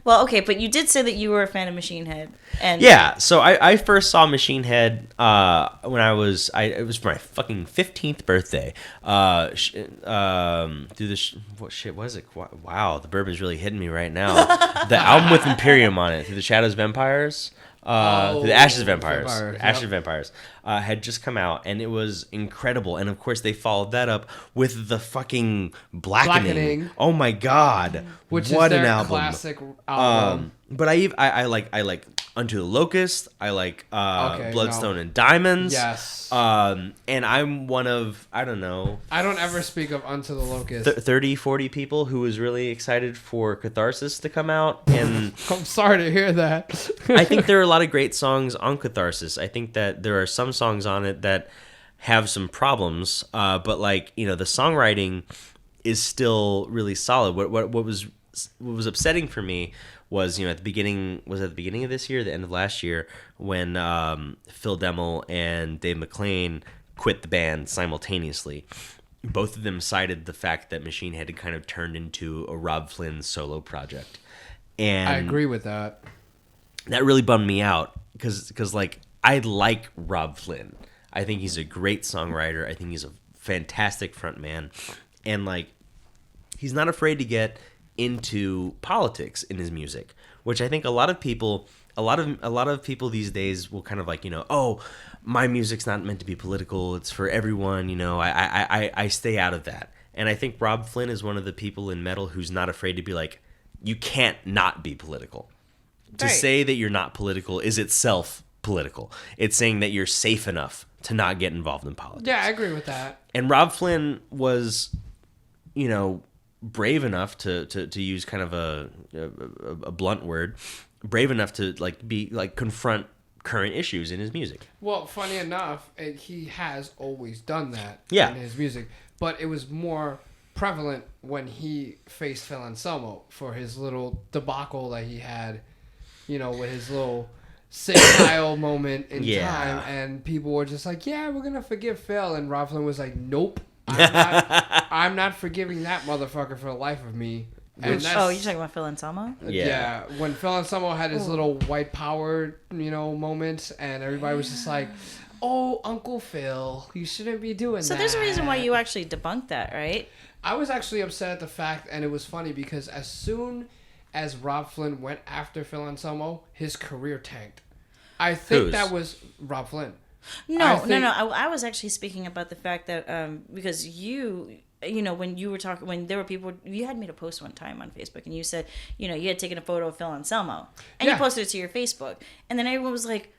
okay, but you did say that you were a fan of Machine Head, and so I first saw Machine Head when it was for my fucking 15th birthday. What was it? Wow, the bourbon's really hitting me right now. The album with Imperium on it, Through the Shadows of Empires. Through the Ashes of Empires. Ashes of Empires had just come out, and it was incredible. And of course, they followed that up with the fucking Blackening. Oh my god, what an album! Classic album. But I like Unto the Locust. I like Bloodstone and Diamonds. Yes. And I'm one of, I don't know. I don't ever speak of Unto the Locust. 30, 40 people who was really excited for Catharsis to come out. And I'm sorry to hear that. I think there are a lot of great songs on Catharsis. I think that there are some songs on it that have some problems. But the songwriting is still really solid. What was upsetting for me was at the beginning of this year, the end of last year, when Phil Demmel and Dave McClain quit the band simultaneously. Both of them cited the fact that Machine Head had kind of turned into a Rob Flynn solo project, and I agree with that. That really bummed me out because I like Rob Flynn. I think he's a great songwriter. I think he's a fantastic frontman, and he's not afraid to get into politics in his music, which I think a lot of people these days will kind of oh, my music's not meant to be political, it's for everyone, I stay out of that. And I think Rob Flynn is one of the people in metal who's not afraid to be like, you can't not be political. To say that you're not political is itself political. It's saying that you're safe enough to not get involved in politics. Yeah, I agree with that. And Rob Flynn was brave enough to use kind of a blunt word, brave enough to confront current issues in his music. Well, funny enough, he has always done that in his music, but it was more prevalent when he faced Phil Anselmo for his little debacle that he had, with his little Kyle moment in time, and people were just like, yeah, we're gonna forgive Phil, and Rob Flynn was like, nope. I'm not forgiving that motherfucker for the life of me. And you're talking about Phil Anselmo? Yeah. When Phil Anselmo had his little white power, moment, and everybody was just like, oh, Uncle Phil, you shouldn't be doing that. So there's a reason why you actually debunked that, right? I was actually upset at the fact, and it was funny because as soon as Rob Flynn went after Phil Anselmo, his career tanked. I think that was Rob Flynn. No. I was actually speaking about the fact that because when you were talking, when there were people, you had made a post one time on Facebook, and you said, you had taken a photo of Phil Anselmo, and you posted it to your Facebook, and then everyone was like,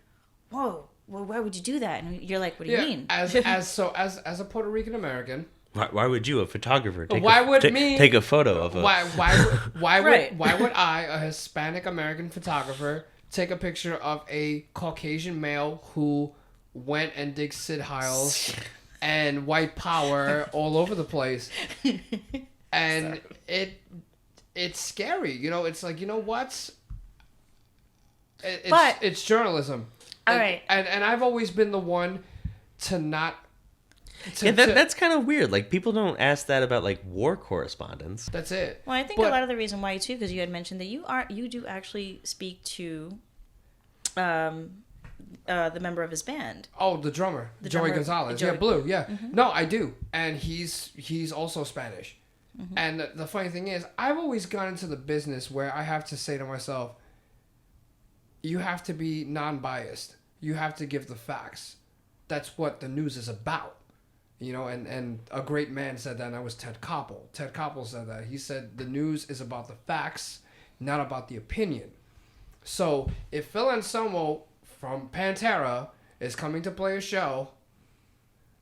"Whoa, well, why would you do that?" And you're like, "What do you mean?" As a Puerto Rican American. Why would you, a photographer, take a photo of a? Why would I, a Hispanic American photographer, take a picture of a Caucasian male who went and digged Sid Heils and white power all over the place, and it's scary, it's like, what, it's journalism. All right. And I've always been the one to not that's kind of weird. People don't ask that about war correspondents. That's it. Well, I think a lot of the reason why too, because you had mentioned that you do actually speak to the member of his band. Oh, the drummer, Joey Gonzalez. Yeah, Blue. Yeah. Mm-hmm. No, I do, and he's also Spanish. Mm-hmm. And the funny thing is, I've always gone into the business where I have to say to myself, you have to be non-biased. You have to give the facts. That's what the news is about. And a great man said that, and that was Ted Koppel. Ted Koppel said that. He said the news is about the facts, not about the opinion. So if Phil Anselmo from Pantera is coming to play a show,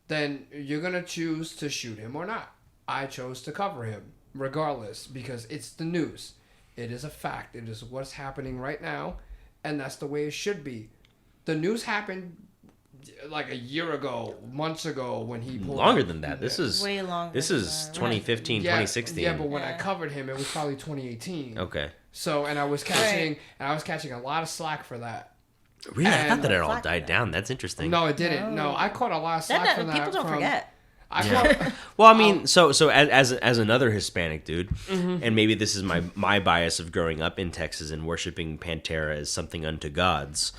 then you're going to choose to shoot him or not. I chose to cover him. regardless, because it's the news. It is a fact. It is what's happening right now, and that's the way it should be. The news happened like a year ago, months ago, when he pulled longer out. than that. This is way longer. This is 2015, 2016. Yeah, but when I covered him, it was probably 2018. Okay. So, and I was catching a lot of slack for that. Really, I thought that it all died down. That's interesting. No, it didn't. No, I caught a lot of slack for that. People don't forget. Well, I mean, so as another Hispanic dude, and maybe this is my bias of growing up in Texas and worshiping Pantera as something unto gods.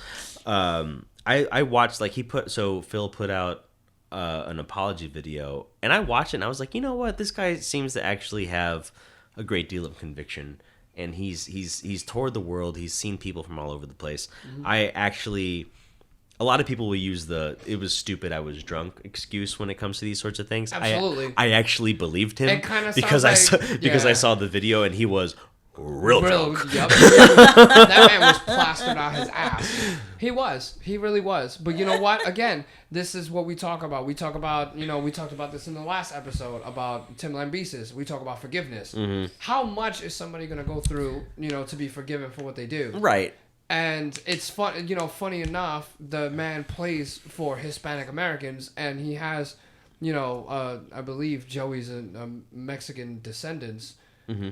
I watched, like, Phil put out an apology video, and I watched it and I was like, you know what, this guy seems to actually have a great deal of conviction, and he's toured the world, he's seen people from all over the place. A lot of people will use it was stupid, I was drunk excuse when it comes to these sorts of things. Absolutely. I actually believed him because I saw the video and he was real drunk. Yep. That man was plastered out his ass. He really was. But you know what? Again, this is what we talk about. We talk about, we talked about this in the last episode about Tim Lambesis. We talk about forgiveness. Mm-hmm. How much is somebody going to go through, to be forgiven for what they do? Right. And it's fun, funny enough, the man plays for Hispanic Americans, and he has, I believe Joey's a Mexican descendants,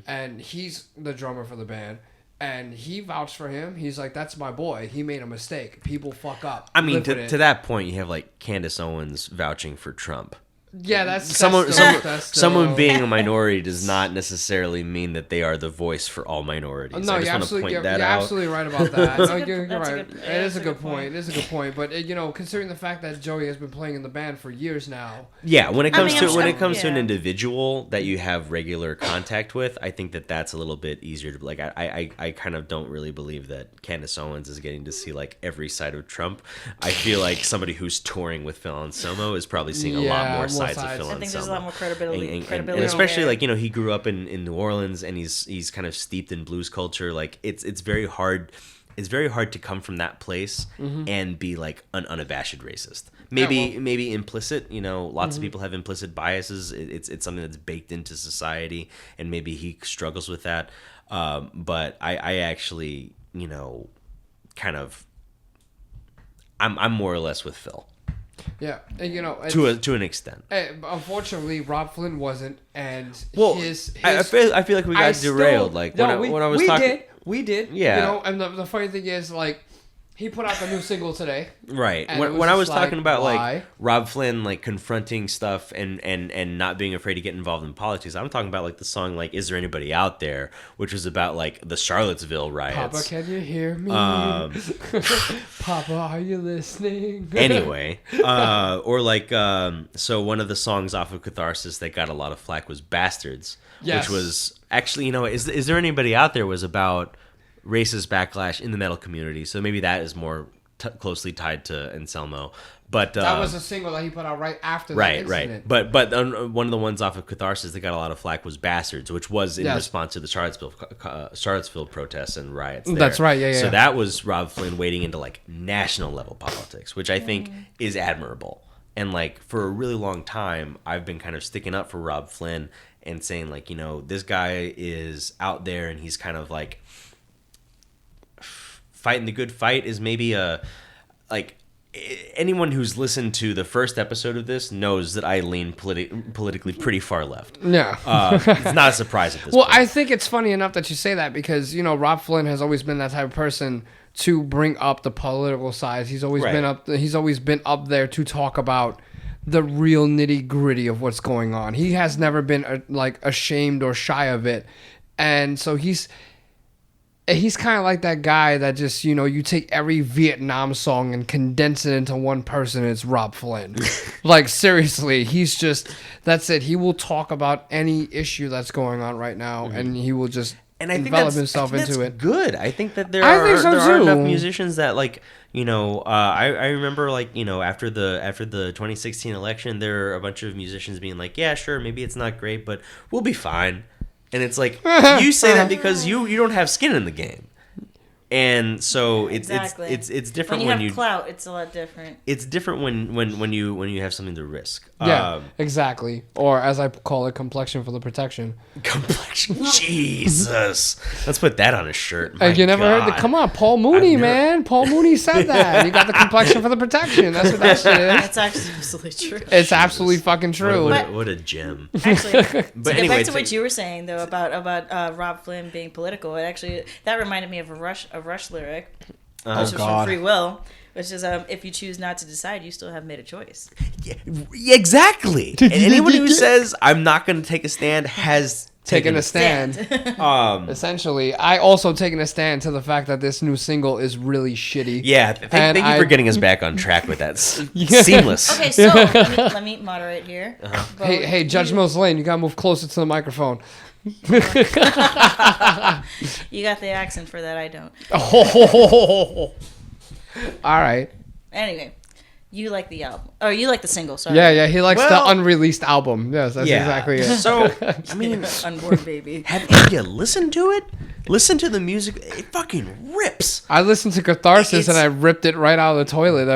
and he's the drummer for the band, and he vouched for him. He's like, that's my boy. He made a mistake. People fuck up. I mean, to that point, you have, like, Candace Owens vouching for Trump. Yeah, that's someone being a minority does not necessarily mean that they are the voice for all minorities. No, I just want to point that out. You're absolutely right about that. No, you're right. It is a good point. But considering the fact that Joey has been playing in the band for years now. Yeah, when it comes to an individual that you have regular contact with, I think that's a little bit easier to, like. I kind of don't really believe that Candace Owens is getting to see, like, every side of Trump. I feel like somebody who's touring with Phil Anselmo is probably seeing a lot more sides of Phil Anselmo. I think there's a lot more credibility. And especially, like, he grew up in New Orleans, and he's kind of steeped in blues culture. Like, it's very hard. It's very hard to come from that place and be, like, an unabashed racist. Maybe implicit. Lots of people have implicit biases. It's something that's baked into society, and maybe he struggles with that. But I actually, kind of, I'm more or less with Phil. Yeah, and to an extent. Unfortunately, Rob Flynn wasn't, and I feel like we got derailed. We did. Yeah. And the funny thing is, like, he put out the new single today. Right. When I was talking about like Rob Flynn, like, confronting stuff and not being afraid to get involved in politics, I'm talking about, like, the song, like, Is There Anybody Out There, which was about, like, the Charlottesville riots. Papa, can you hear me? Papa, are you listening? Anyway, or like, so one of the songs off of Catharsis that got a lot of flack was Bastards, which was actually, Is There Anybody Out There was about racist backlash in the metal community, so maybe that is more closely tied to Anselmo. But that was a single that he put out right after that incident. Right. But one of the ones off of Catharsis that got a lot of flack was Bastards, which was in response to the Charlottesville protests and riots there. That's right, yeah. So that was Rob Flynn wading into, like, national level politics, which I think is admirable. And, like, for a really long time, I've been kind of sticking up for Rob Flynn and saying, like, this guy is out there and he's kind of, like, fighting the good fight. Is maybe anyone who's listened to the first episode of this knows that I lean politically pretty far left. Yeah. It's not a surprise at this point. Well, I think it's funny enough that you say that because, Rob Flynn has always been that type of person to bring up the political side. He's always been up there to talk about the real nitty-gritty of what's going on. He has never been ashamed or shy of it. And so he's kind of like that guy that just, you take every Vietnam song and condense it into one person, and it's Rob Flynn. Like, seriously, that's it. He will talk about any issue that's going on right now, and he will just envelop himself into it. Good. I think that there are enough musicians that, like, I remember, like, after the 2016 election, there are a bunch of musicians being like, yeah, sure, maybe it's not great, but we'll be fine. And it's like, you say that because you don't have skin in the game. And so it's different when you have clout. It's a lot different. It's different when you have something to risk. Yeah, exactly. Or as I call it, complexion for the protection. Complexion, Jesus. Let's put that on a shirt. Hey, you never heard that? Come on, Paul Mooney, man. Paul Mooney said that. You got the complexion for the protection. That's what that shit is. That's actually absolutely true. It's absolutely fucking true. What a gem. Actually, but get back to what you were saying though about Rob Flynn being political. That reminded me of a Rush lyric, which was from Free Will, which is if you choose not to decide, you still have made a choice. Yeah, exactly. And anyone who says I'm not going to take a stand has taken a stand. Essentially, I also taken a stand to the fact that this new single is really shitty. Yeah, thank you for getting us back on track with that. Seamless. Okay, so let me moderate here. Hey, Judge Mills Lane, you gotta move closer to the microphone. You got the accent for that, I don't. All right. Anyway, you like the album. Or you like the single, sorry. Yeah, he likes the unreleased album. Yes, that's exactly it. So, I mean, Unborn Baby. Have you listened to it? Listen to the music. It fucking rips. I listened to Catharsis and I ripped it right out of the toilet.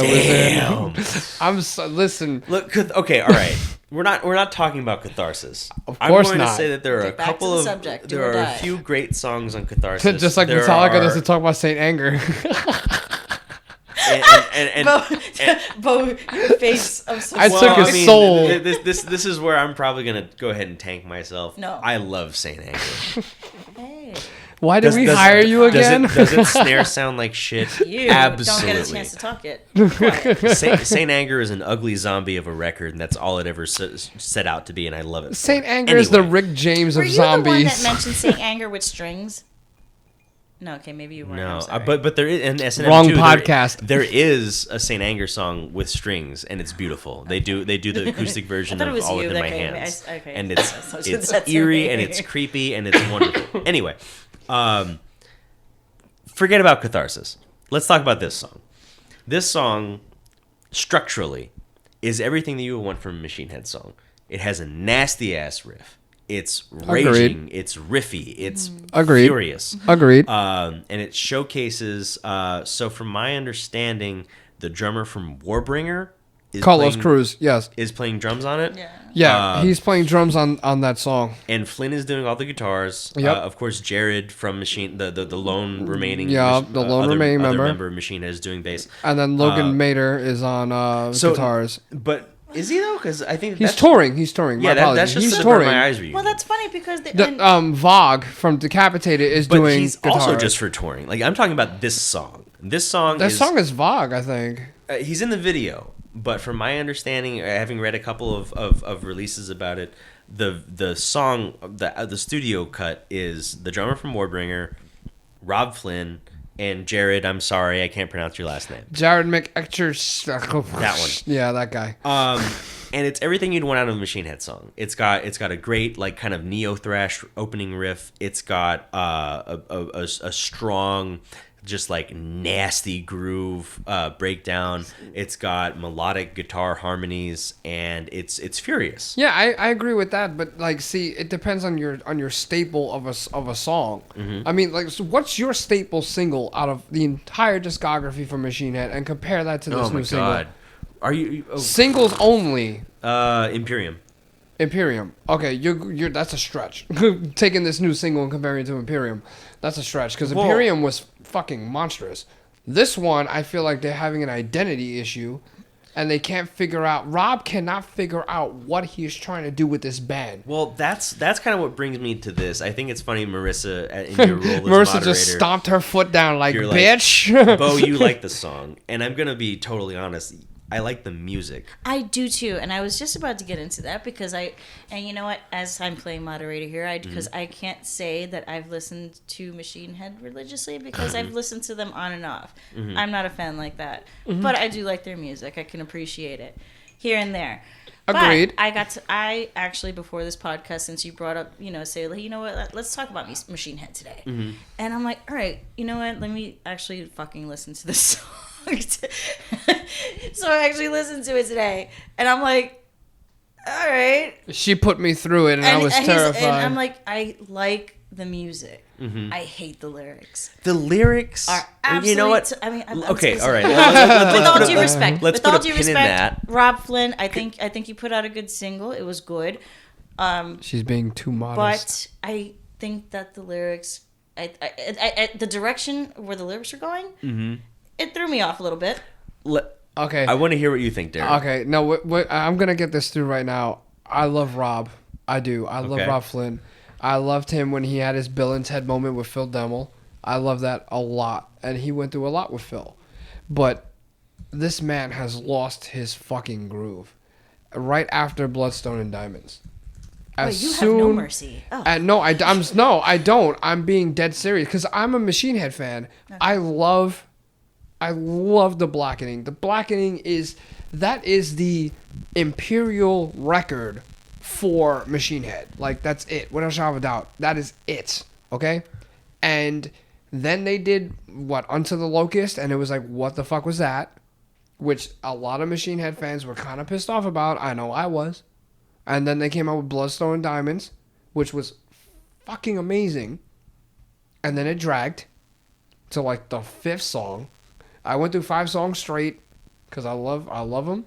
Listen. Look, okay, all right. We're not talking about Catharsis. Of course not. I'm going to say that there are a few great songs on Catharsis. Just like Metallica doesn't talk about Saint Anger. Bo, your face of so I took his soul. This is where I'm probably gonna go ahead and tank myself. No, I love Saint Anger. Hey, why did we hire you again? Does it snare sound like shit? You Absolutely. don't get a chance to talk yet. Saint Anger is an ugly zombie of a record, and that's all it ever set out to be, and I love it. Saint Anger is the Rick James of zombies. Were you the one that mentioned Saint Anger with strings? No, okay, maybe you weren't. No, but there is an S&M wrong podcast. There is a Saint Anger song with strings, and it's beautiful. They do the acoustic version of All Within My Hands, and it's eerie and it's creepy and it's wonderful. Anyway, forget about Catharsis. Let's talk about this song. This song, structurally, is everything that you would want from a Machine Head song. It has a nasty ass riff. It's raging. Agreed. It's riffy. It's furious. Agreed. And it showcases. So, from my understanding, the drummer from Warbringer, Carlos Cruz, yes, is playing drums on it. Yeah, he's playing drums on that song. And Flynn is doing all the guitars. Yep. Of course, Jared from Machine, the lone remaining, remaining member of Machine Head is doing bass. And then Logan Mader is on guitars. But. Is he though? Because I think he's touring. He's touring. Yeah, that's just he's touring. My eyes were well, that's funny because Vogue from Decapitated is doing. He's guitars. Also just for touring. Like I'm talking about this song. This song is Vogue, I think. He's in the video, but from my understanding, having read a couple of releases about it, the song, the studio cut is the drummer from Warbringer, Rob Flynn. And Jared, I'm sorry, I can't pronounce your last name. Jared McEchters. That one. Yeah, that guy. And it's everything you'd want out of a Machine Head song. It's got a great like kind of neo thrash opening riff. It's got a strong, just like nasty groove breakdown. It's got melodic guitar harmonies, and it's furious. Yeah, I agree with that, but like, see, it depends on your staple of a song. Mm-hmm. I mean, like, so what's your staple single out of the entire discography from Machine Head, and compare that to this new single? Oh my god, are you singles only? Imperium. Okay, you're that's a stretch. Taking this new single and comparing it to Imperium, that's a stretch because Imperium was fucking monstrous. This one, I feel like they're having an identity issue, and they can't figure out. Rob cannot figure out what he's trying to do with this band. Well, that's kind of what brings me to this. I think it's funny, Marissa, in your role as Marissa moderator, just stomped her foot down like, bitch. Bo, you like the song, and I'm gonna be totally honest. I like the music. I do too, and I was just about to get into that because and you know what? As I'm playing moderator here, because I can't say that I've listened to Machine Head religiously because I've listened to them on and off. I'm not a fan like that, but I do like their music. I can appreciate it here and there. Agreed. But I actually before this podcast, since you brought up, say, you know what? Let's talk about Machine Head today, and I'm like, all right, you know what? Let me actually fucking listen to this song. So I actually listened to it today, and I'm like, all right. She put me through it, and I was terrified. And I'm like, I like the music. Mm-hmm. I hate the lyrics. The lyrics are absolutely. You know what? Okay, all right. With all due respect, let's put a pin in that. Rob Flynn, I think you put out a good single. It was good. She's being too modest. But I think that the lyrics, the direction where the lyrics are going, mm-hmm. it threw me off a little bit. Okay. I want to hear what you think, Derek. Okay. No, I'm gonna get this through right now. I love Rob. I do. I love Rob Flynn. I loved him when he had his Bill and Ted moment with Phil Demmel. I love that a lot. And he went through a lot with Phil. But this man has lost his fucking groove. Right after Bloodstone and Diamonds. Wait, you have no mercy. Oh. No, I don't. I'm being dead serious. Because I'm a Machine Head fan. Okay. I love the Blackening. The Blackening is the imperial record for Machine Head. Like, that's it. Without a shadow of a doubt. That is it. Okay? And then they did, Unto the Locust, and it was like, what the fuck was that? Which a lot of Machine Head fans were kind of pissed off about. I know I was. And then they came out with Bloodstone and Diamonds, which was fucking amazing. And then it dragged to like the 5th song. I went through 5 songs straight because I love them.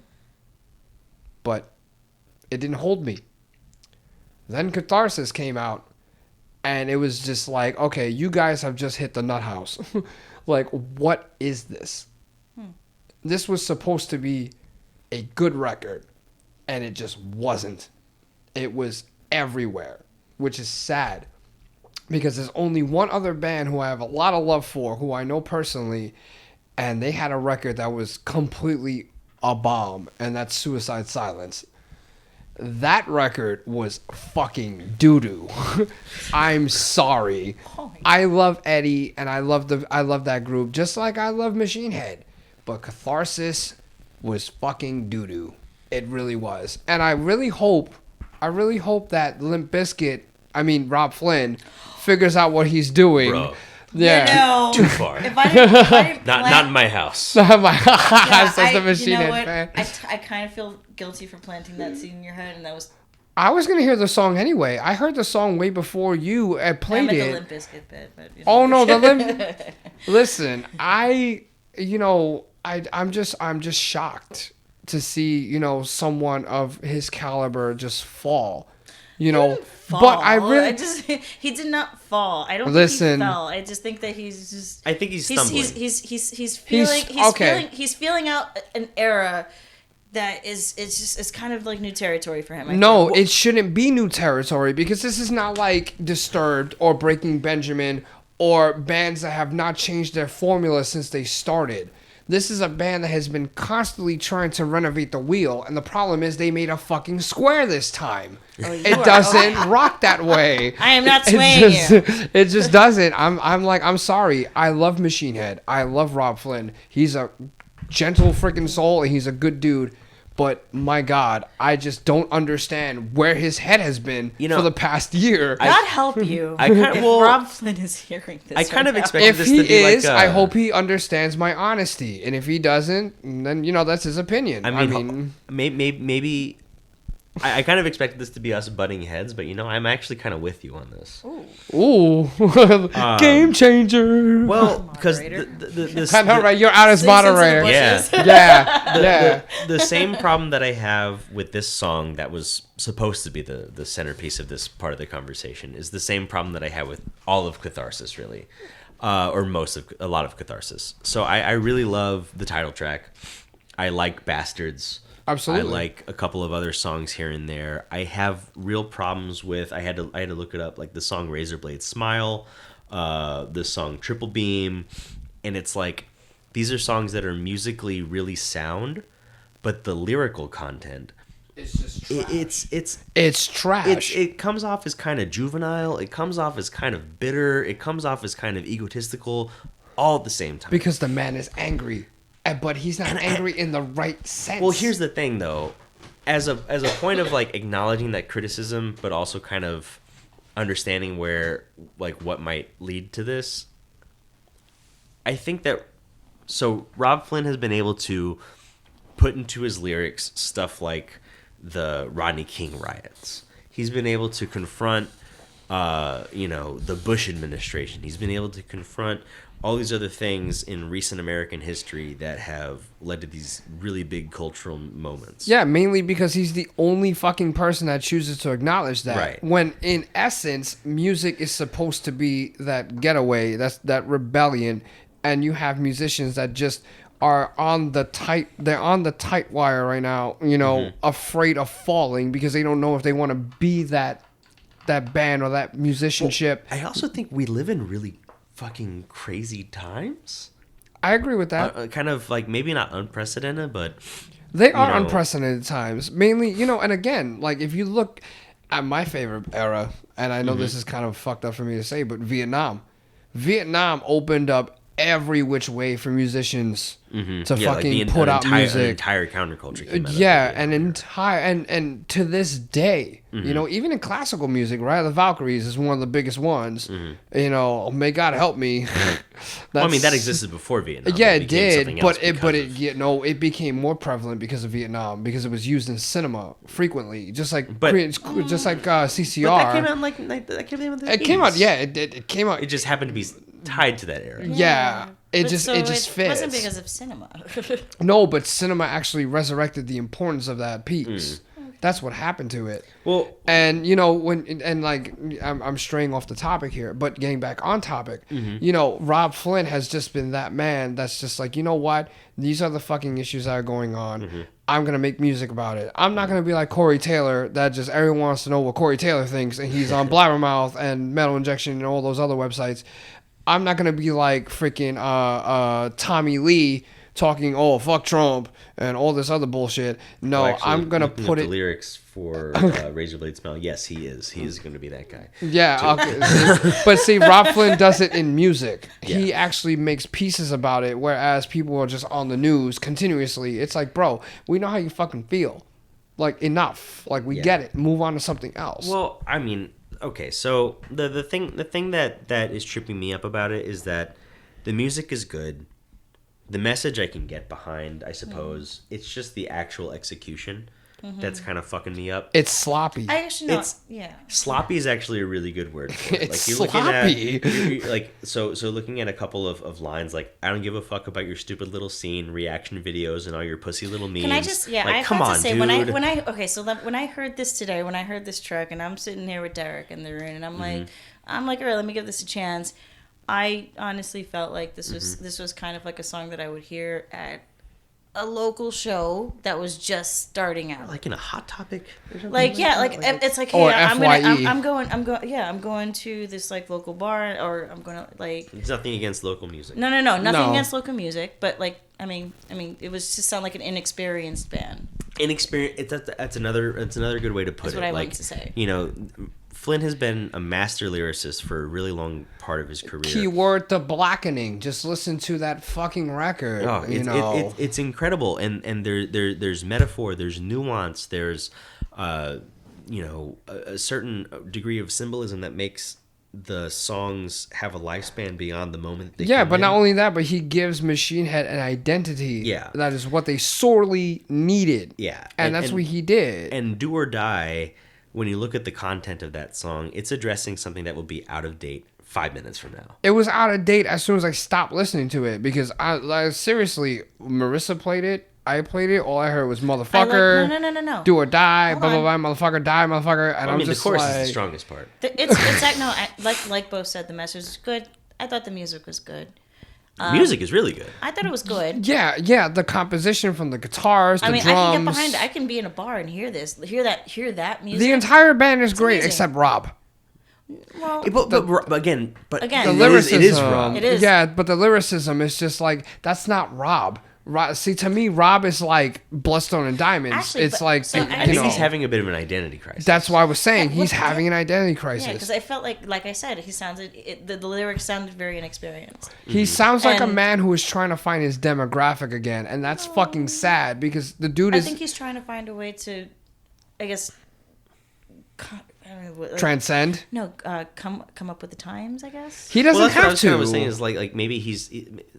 But it didn't hold me. Then Catharsis came out, and it was just like, okay, you guys have just hit the nut house. Like, what is this? This was supposed to be a good record, and it just wasn't. It was everywhere, which is sad, because there's only one other band who I have a lot of love for, who I know personally, and they had a record that was completely a bomb, and that's Suicide Silence. That record was fucking doo-doo. I'm sorry. I love Eddie, and I love that group, just like I love Machine Head. But Catharsis was fucking doo-doo. It really was. And I really hope that Rob Flynn figures out what he's doing. Bro. Yeah. Too far. If I didn't not in my house. Not in my house. That's the Machine Head fan. I kind of feel guilty for planting that seed in your head, and that was. I was gonna hear the song anyway. I heard the song way before you played it. The Limp Bizkit bit, but. Oh no, the Limp. Listen, I'm just shocked to see someone of his caliber just fall. But he did not fall. I don't think he fell. I just think that he's just. I think he's stumbling. He's feeling out an era that is kind of like new territory for him. It shouldn't be new territory, because this is not like Disturbed or Breaking Benjamin or bands that have not changed their formula since they started. This is a band that has been constantly trying to renovate the wheel, and the problem is they made a fucking square this time. It doesn't rock that way. I am not swaying you. It just doesn't. I'm sorry. I love Machine Head. I love Rob Flynn. He's a gentle freaking soul, and he's a good dude. But my God, I just don't understand where his head has been for the past year. God help you. If Rob Flynn is hearing this, I kind of expected this to be like. If he is, I hope he understands my honesty. And if he doesn't, then that's his opinion. I mean maybe. I kind of expected this to be us butting heads, but I'm actually kind of with you on this. Ooh. Game changer. Well, because I know, right? You're out as moderator. Yeah. The same problem that I have with this song that was supposed to be the centerpiece of this part of the conversation is the same problem that I have with all of Catharsis, really, or a lot of Catharsis. So I really love the title track. I like Bastards. Absolutely. I like a couple of other songs here and there. I have real problems with. I had to look it up. Like the song "Razorblade Smile," the song "Triple Beam," and it's like these are songs that are musically really sound, but the lyrical content. It's just trash. It's trash. It comes off as kind of juvenile. It comes off as kind of bitter. It comes off as kind of egotistical, all at the same time. Because the man is angry. But he's not angry in the right sense. Well, here's the thing, though. As a point of like acknowledging that criticism, but also kind of understanding where what might lead to this, I think that Rob Flynn has been able to put into his lyrics stuff like the Rodney King riots. He's been able to confront the Bush administration. He's been able to confront all these other things in recent American history that have led to these really big cultural moments. Yeah, mainly because he's the only fucking person that chooses to acknowledge that. Right. When in essence, music is supposed to be that getaway, that rebellion, and you have musicians that just are on the tight wire right now, afraid of falling because they don't know if they want to be that band or that musicianship. Well, I also think we live in really fucking crazy times. I agree with that. Kind of like maybe not unprecedented, but they are unprecedented times. Mainly, and again, like if you look at my favorite era, and I know this is kind of fucked up for me to say, but Vietnam opened up every which way for musicians to fucking put out music. An entire counterculture came out and to this day, even in classical music, right? The Valkyries is one of the biggest ones. May God help me. Well, I mean, that existed before Vietnam. Yeah, it did, but it became more prevalent because of Vietnam, because it was used in cinema frequently, just like CCR. But that came out in the 80s. It came out, yeah, it came out. It just happened to be tied to that era. Yeah. It just fits. It wasn't because of cinema. No, but cinema actually resurrected the importance of that piece. That's what happened to it. Well, and I'm straying off the topic here, but getting back on topic, Rob Flynn has just been that man that's just like, you know what? These are the fucking issues that are going on. I'm going to make music about it. I'm not going to be like Corey Taylor, that just everyone wants to know what Corey Taylor thinks, and he's on Blabbermouth and Metal Injection and all those other websites. I'm not going to be like freaking Tommy Lee talking, fuck Trump and all this other bullshit. No, actually, I'm going to put the lyrics for Razor Blade Smile. Yes, he is. He is going to be that guy. Yeah, okay. But see, Rob Flynn does it in music. Yeah. He actually makes pieces about it, whereas people are just on the news continuously. It's like, bro, we know how you fucking feel. Like, enough. Like, we get it. Move on to something else. Well, I mean... Okay, so the thing that is tripping me up about it is that the music is good. The message I can get behind, I suppose. It's just the actual execution that's kind of fucking me up. It's sloppy. I actually know. Sloppy is actually a really good word for it. It's sloppy. So looking at a couple of lines like, I don't give a fuck about your stupid little scene, reaction videos, and all your pussy little memes. Can I just, I come on, to say, dude. when I heard this today, when I heard this track, and I'm sitting here with Derek in the room, and I'm like, all right, let me give this a chance. I honestly felt like this was kind of like a song that I would hear at a local show that was just starting out, like in a Hot Topic or something. It's like, hey, I'm going to this like local bar, or I'm gonna like. It's nothing against local music. No, nothing against local music, but like, I mean, it was just sound like an inexperienced band. That's another good way to put it. That's what I wanted to say. Flynn has been a master lyricist for a really long part of his career. Keyword, the blackening. Just listen to that fucking record. It's incredible, and there's metaphor, there's nuance, there's a certain degree of symbolism that makes the songs have a lifespan beyond the moment they come but in. not only that, but he gives Machine Head an identity. Yeah, that is what they sorely needed. Yeah, and that's what he did. And Do or Die, when you look at the content of that song, it's addressing something that will be out of date 5 minutes from now. It was out of date as soon as I stopped listening to it, because seriously, Marissa played it. I played it. All I heard was motherfucker. No. Do or die. Blah blah blah. Motherfucker, die, motherfucker. And I'm just the chorus like, is the strongest part. Like both said, the message is good. I thought the music was good. Music is really good. I thought it was good. Yeah. The composition from the guitars, the drums. I can get behind it. I can be in a bar and hear that music. The entire band is great, except Rob. Well, but again, the lyricism, it is Rob. It is. Yeah, but the lyricism is just like, that's not Rob. See, to me, Rob is like Bloodstone and Diamonds. Actually, I think he's having a bit of an identity crisis. That's why I was saying he's having an identity crisis. Yeah, because I felt like I said, he sounded the lyrics sounded very inexperienced. He sounds like a man who is trying to find his demographic again, and that's fucking sad, because the dude is. I think he's trying to find a way to, I guess. Transcend? No, come up with the times, I guess. He doesn't have to. What I was saying is like maybe he's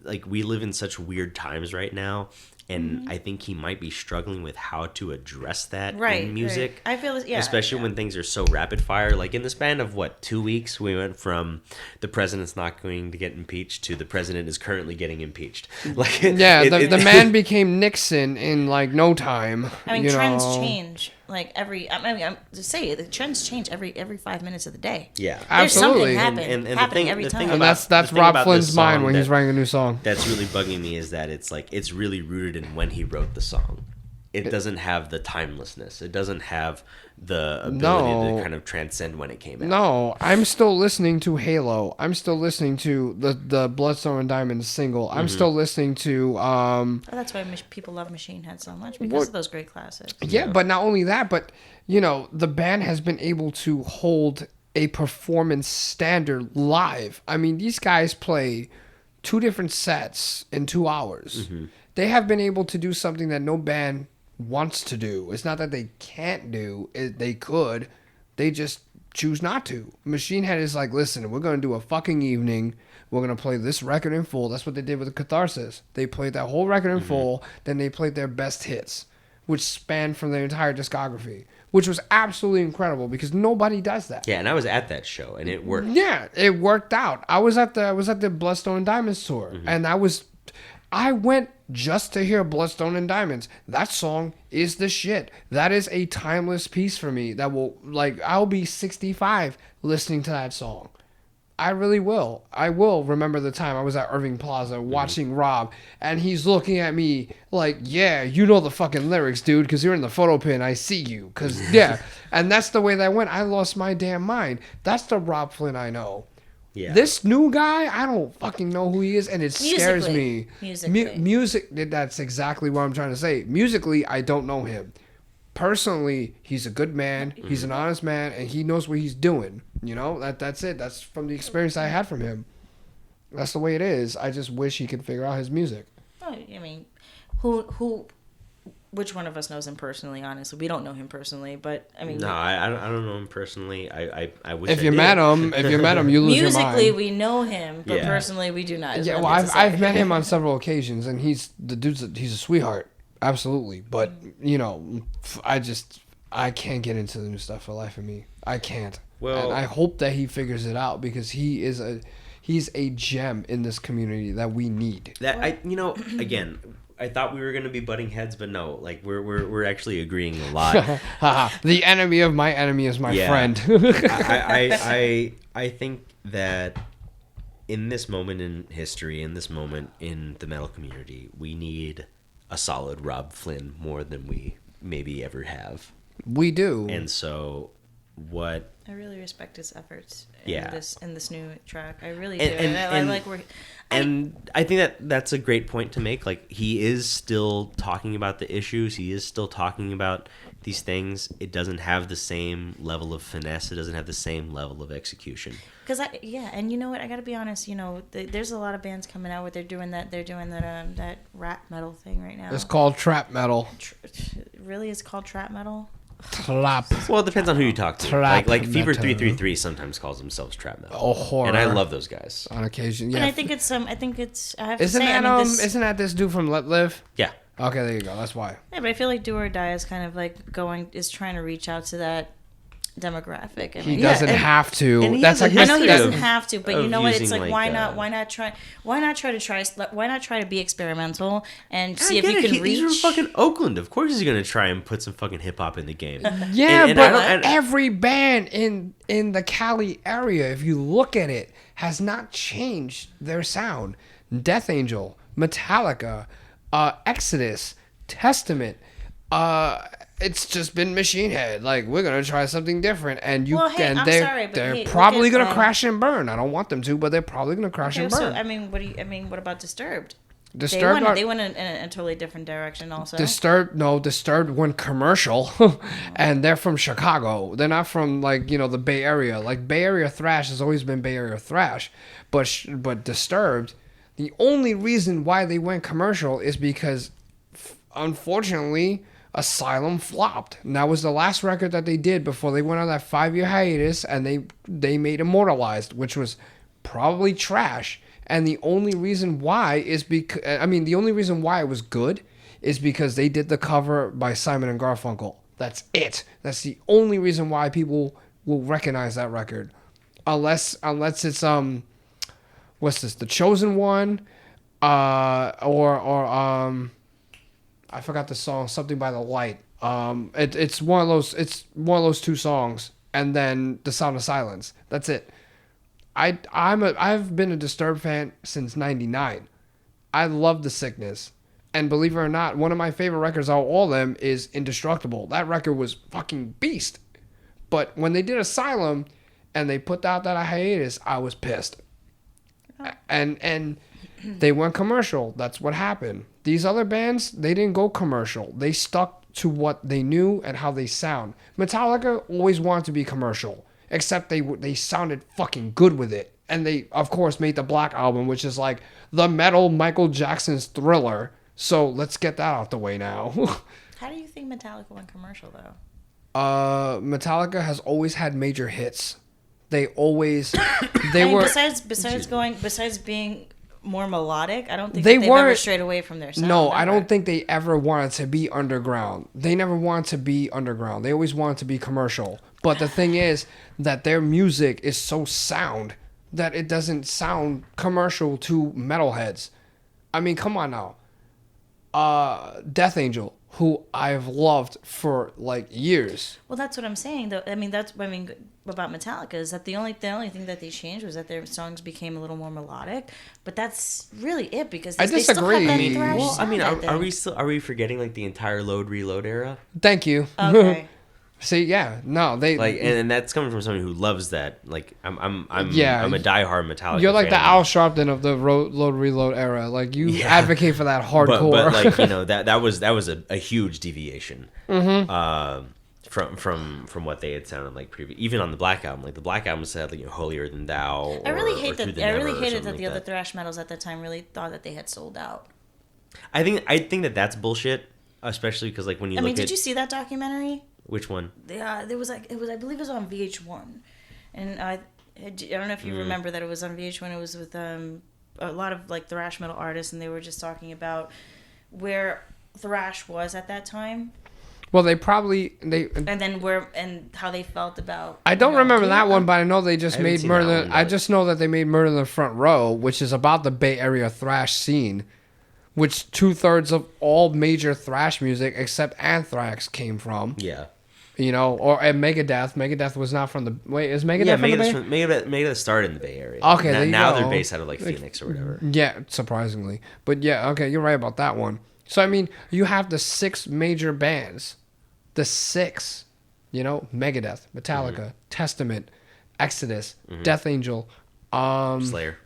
like, we live in such weird times right now, And I think he might be struggling with how to address that in music. Right. I feel, especially when things are so rapid fire. Like in the span of 2 weeks, we went from the president's not going to get impeached to the president is currently getting impeacched. Like the man became Nixon in like no time. I mean, trends change. Like I'm to say the trends change every 5 minutes of the day. Yeah, there's absolutely. Something happening every time. And that's Rob Flynn's mind when he's writing a new song. That's really bugging me is that it's really rooted in when he wrote the song. It doesn't have the timelessness. It doesn't have the ability to kind of transcend when it came out. No, I'm still listening to Halo. I'm still listening to the Bloodstone and Diamonds single. I'm still listening to... that's why people love Machine Head so much, because of those great classics. Yeah, but not only that, but, the band has been able to hold a performance standard live. I mean, these guys play 2 different sets in 2 hours. They have been able to do something that no band wants to do. It's not that they can't do it, they could, they just choose not to. Machine Head is like, listen, we're going to do a fucking evening, we're going to play this record in full. That's what they did with the Catharsis. They played that whole record in full, then they played their best hits, which spanned from their entire discography, which was absolutely incredible because nobody does that. Yeah, and I was at that show and it worked. Yeah, it worked out. I was at the Bloodstone and Diamonds tour, and I went just to hear Bloodstone and Diamonds. That song is the shit. That is a timeless piece for me that will, I'll be 65 listening to that song. I really will. I will remember the time I was at Irving Plaza watching Rob, and he's looking at me like, yeah, you know the fucking lyrics, dude, because you're in the photo pin. I see you. Because, yeah. And that's the way that went. I lost my damn mind. That's the Rob Flynn I know. Yeah. This new guy, I don't fucking know who he is, and it scares me. Music, that's exactly what I'm trying to say. Musically, I don't know him. Personally, he's a good man, he's an honest man, and he knows what he's doing. That's it. That's from the experience I had from him. That's the way it is. I just wish he could figure out his music. Oh, I mean, which one of us knows him personally? Honestly, we don't know him personally, but I mean, no, I don't know him personally. I wish. If you met him, you lose your mind. Musically, we know him, but personally, we do not. Yeah, well, I've met him on several occasions, and he's a sweetheart, absolutely. But I can't get into the new stuff for life of me. I can't. Well, and I hope that he figures it out because he's a gem in this community that we need. Again. I thought we were going to be butting heads, but no, we're actually agreeing a lot. The enemy of my enemy is my friend. I think that in this moment in history, in this moment in the metal community, we need a solid Rob Flynn more than we maybe ever have. We do. And so what... I really respect his efforts in this new track. I really do. And I think that's a great point to make. Like, he is still talking about the issues. He is still talking about these things. It doesn't have the same level of finesse. It doesn't have the same level of execution. And you know what? I got to be honest. There's a lot of bands coming out where they're doing that rap metal thing right now. It's called trap metal. Really, it's called trap metal. Trap. Well, it depends on who you talk to. Like Fever 333 sometimes calls themselves trap metal. Oh, horror! And I love those guys on occasion. Yeah, and I think it's. I have isn't to say, that isn't that this dude from Let Live? Yeah. Okay, there you go. That's why. Yeah, but I feel like Do or Die is kind of is trying to reach out to that demographic. He doesn't have to. I know he doesn't have to, but you know what? It's like why not try to be experimental and see if you can reach. He's from fucking Oakland. Of course he's gonna try and put some fucking hip hop in the game. Yeah, but every band in the Cali area, if you look at it, has not changed their sound. Death Angel, Metallica, Exodus, Testament. It's just been Machine Head. Like, we're gonna try something different, and they're probably gonna crash and burn. I don't want them to, but they're probably gonna crash and burn. So what about Disturbed? Disturbed they went in a totally different direction also. Disturbed went commercial, and they're from Chicago. They're not from the Bay Area. Like, Bay Area thrash has always been Bay Area thrash, but Disturbed, the only reason why they went commercial is because, unfortunately, Asylum flopped. And that was the last record that they did before they went on that 5-year hiatus, and they made Immortalized, which was probably trash. And the only reason why is the only reason why it was good is because they did the cover by Simon and Garfunkel. That's it. That's the only reason why people will recognize that record. Unless it's what's this? The Chosen One, or I forgot the song, something by the Light. It's one of those two songs, and then The Sound of Silence. That's it. I've been a Disturbed fan since '99. I love The Sickness, and believe it or not, one of my favorite records out of all of them is Indestructible. That record was fucking beast. But when they did Asylum, and they put out that hiatus, I was pissed. And they went commercial. That's what happened. These other bands, they didn't go commercial. They stuck to what they knew and how they sound. Metallica always wanted to be commercial, except they sounded fucking good with it. And they, of course, made the Black Album, which is like the metal Michael Jackson's Thriller. So let's get that out the way now. How do you think Metallica went commercial, though? Metallica has always had major hits. They always besides being more melodic, I don't think they've ever strayed away from their sound. No, I don't think they ever wanted to be underground. They never wanted to be underground. They always wanted to be commercial. But the thing is that their music is so sound that it doesn't sound commercial to metalheads. I mean, come on now. Death Angel, who I've loved for like years. Well, that's what I'm saying, though. About Metallica is that the only thing that they changed was that their songs became a little more melodic. But that's really it, because I disagree. They still have that thrash are we forgetting like the entire Load Reload era? Thank you. Okay. See, yeah, no, they like, and that's coming from someone who loves that. Like, I'm a diehard Metallica. You're like fan. the Al Sharpton of the Load Reload era. Like, you advocate for that hardcore. But like, you know, that was a huge deviation. Mm-hmm. From what they had sounded like previous, even on the Black Album. Like the Black Album said, like, Holier Than Thou. I really hated that the other thrash metals at the time really thought that they had sold out. I think that's bullshit, especially because like when you did you see that documentary? Which one? I believe it was on VH1, and I don't know if you remember that it was on VH1. It was with a lot of like thrash metal artists, and they were just talking about where thrash was at that time. Well, and how they felt about. I don't remember that one, but I know they just made Murder. I just know that they made Murder in the Front Row, which is about the Bay Area thrash scene, which 2/3 of all major thrash music except Anthrax came from. Yeah. You know, and Megadeth. Megadeth was not from the. Wait, is Megadeth from the Bay? Megadeth started in the Bay Area. Okay, now they're based out of like Phoenix or whatever. Yeah, surprisingly, but yeah, okay, you're right about that one. So I mean, you have the 6 major bands, the 6, you know, Megadeth, Metallica, Testament, Exodus, Death Angel, Slayer.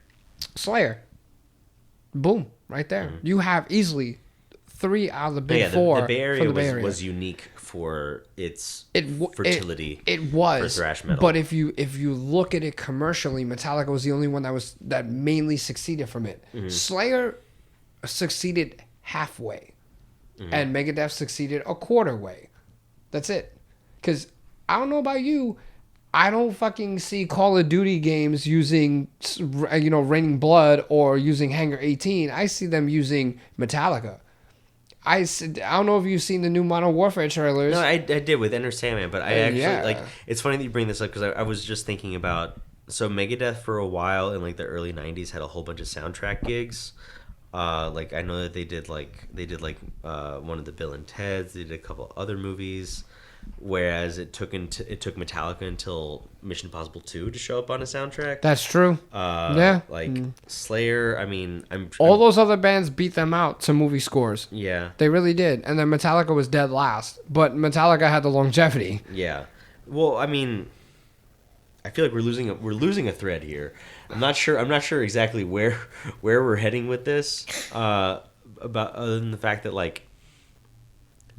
Boom, right there. You have easily 3 out of the big 4. The Bay Area was unique for its fertility. It was for thrash metal. But if you look at it commercially, Metallica was the only one that mainly succeeded from it. Slayer succeeded halfway, and Megadeth succeeded a quarter way. That's it. Because I don't know about you, I don't fucking see Call of Duty games using, you know, Raining Blood or using Hangar 18. I see them using Metallica. I don't know if you've seen the new Modern Warfare trailers. No, I did with Enter Sandman, but I actually like. It's funny that you bring this up because I was just thinking about. So Megadeth for a while in like the early '90s had a whole bunch of soundtrack gigs. Like I know that they did one of the Bill and Ted's. They did a couple other movies. Whereas it took Metallica until Mission Impossible 2 to show up on a soundtrack. That's true. Slayer. I mean, those other bands beat them out to movie scores. Yeah, they really did. And then Metallica was dead last, but Metallica had the longevity. Yeah. Well, I mean, I feel like we're losing a thread here. I'm not sure exactly where we're heading with this. About other than the fact that like.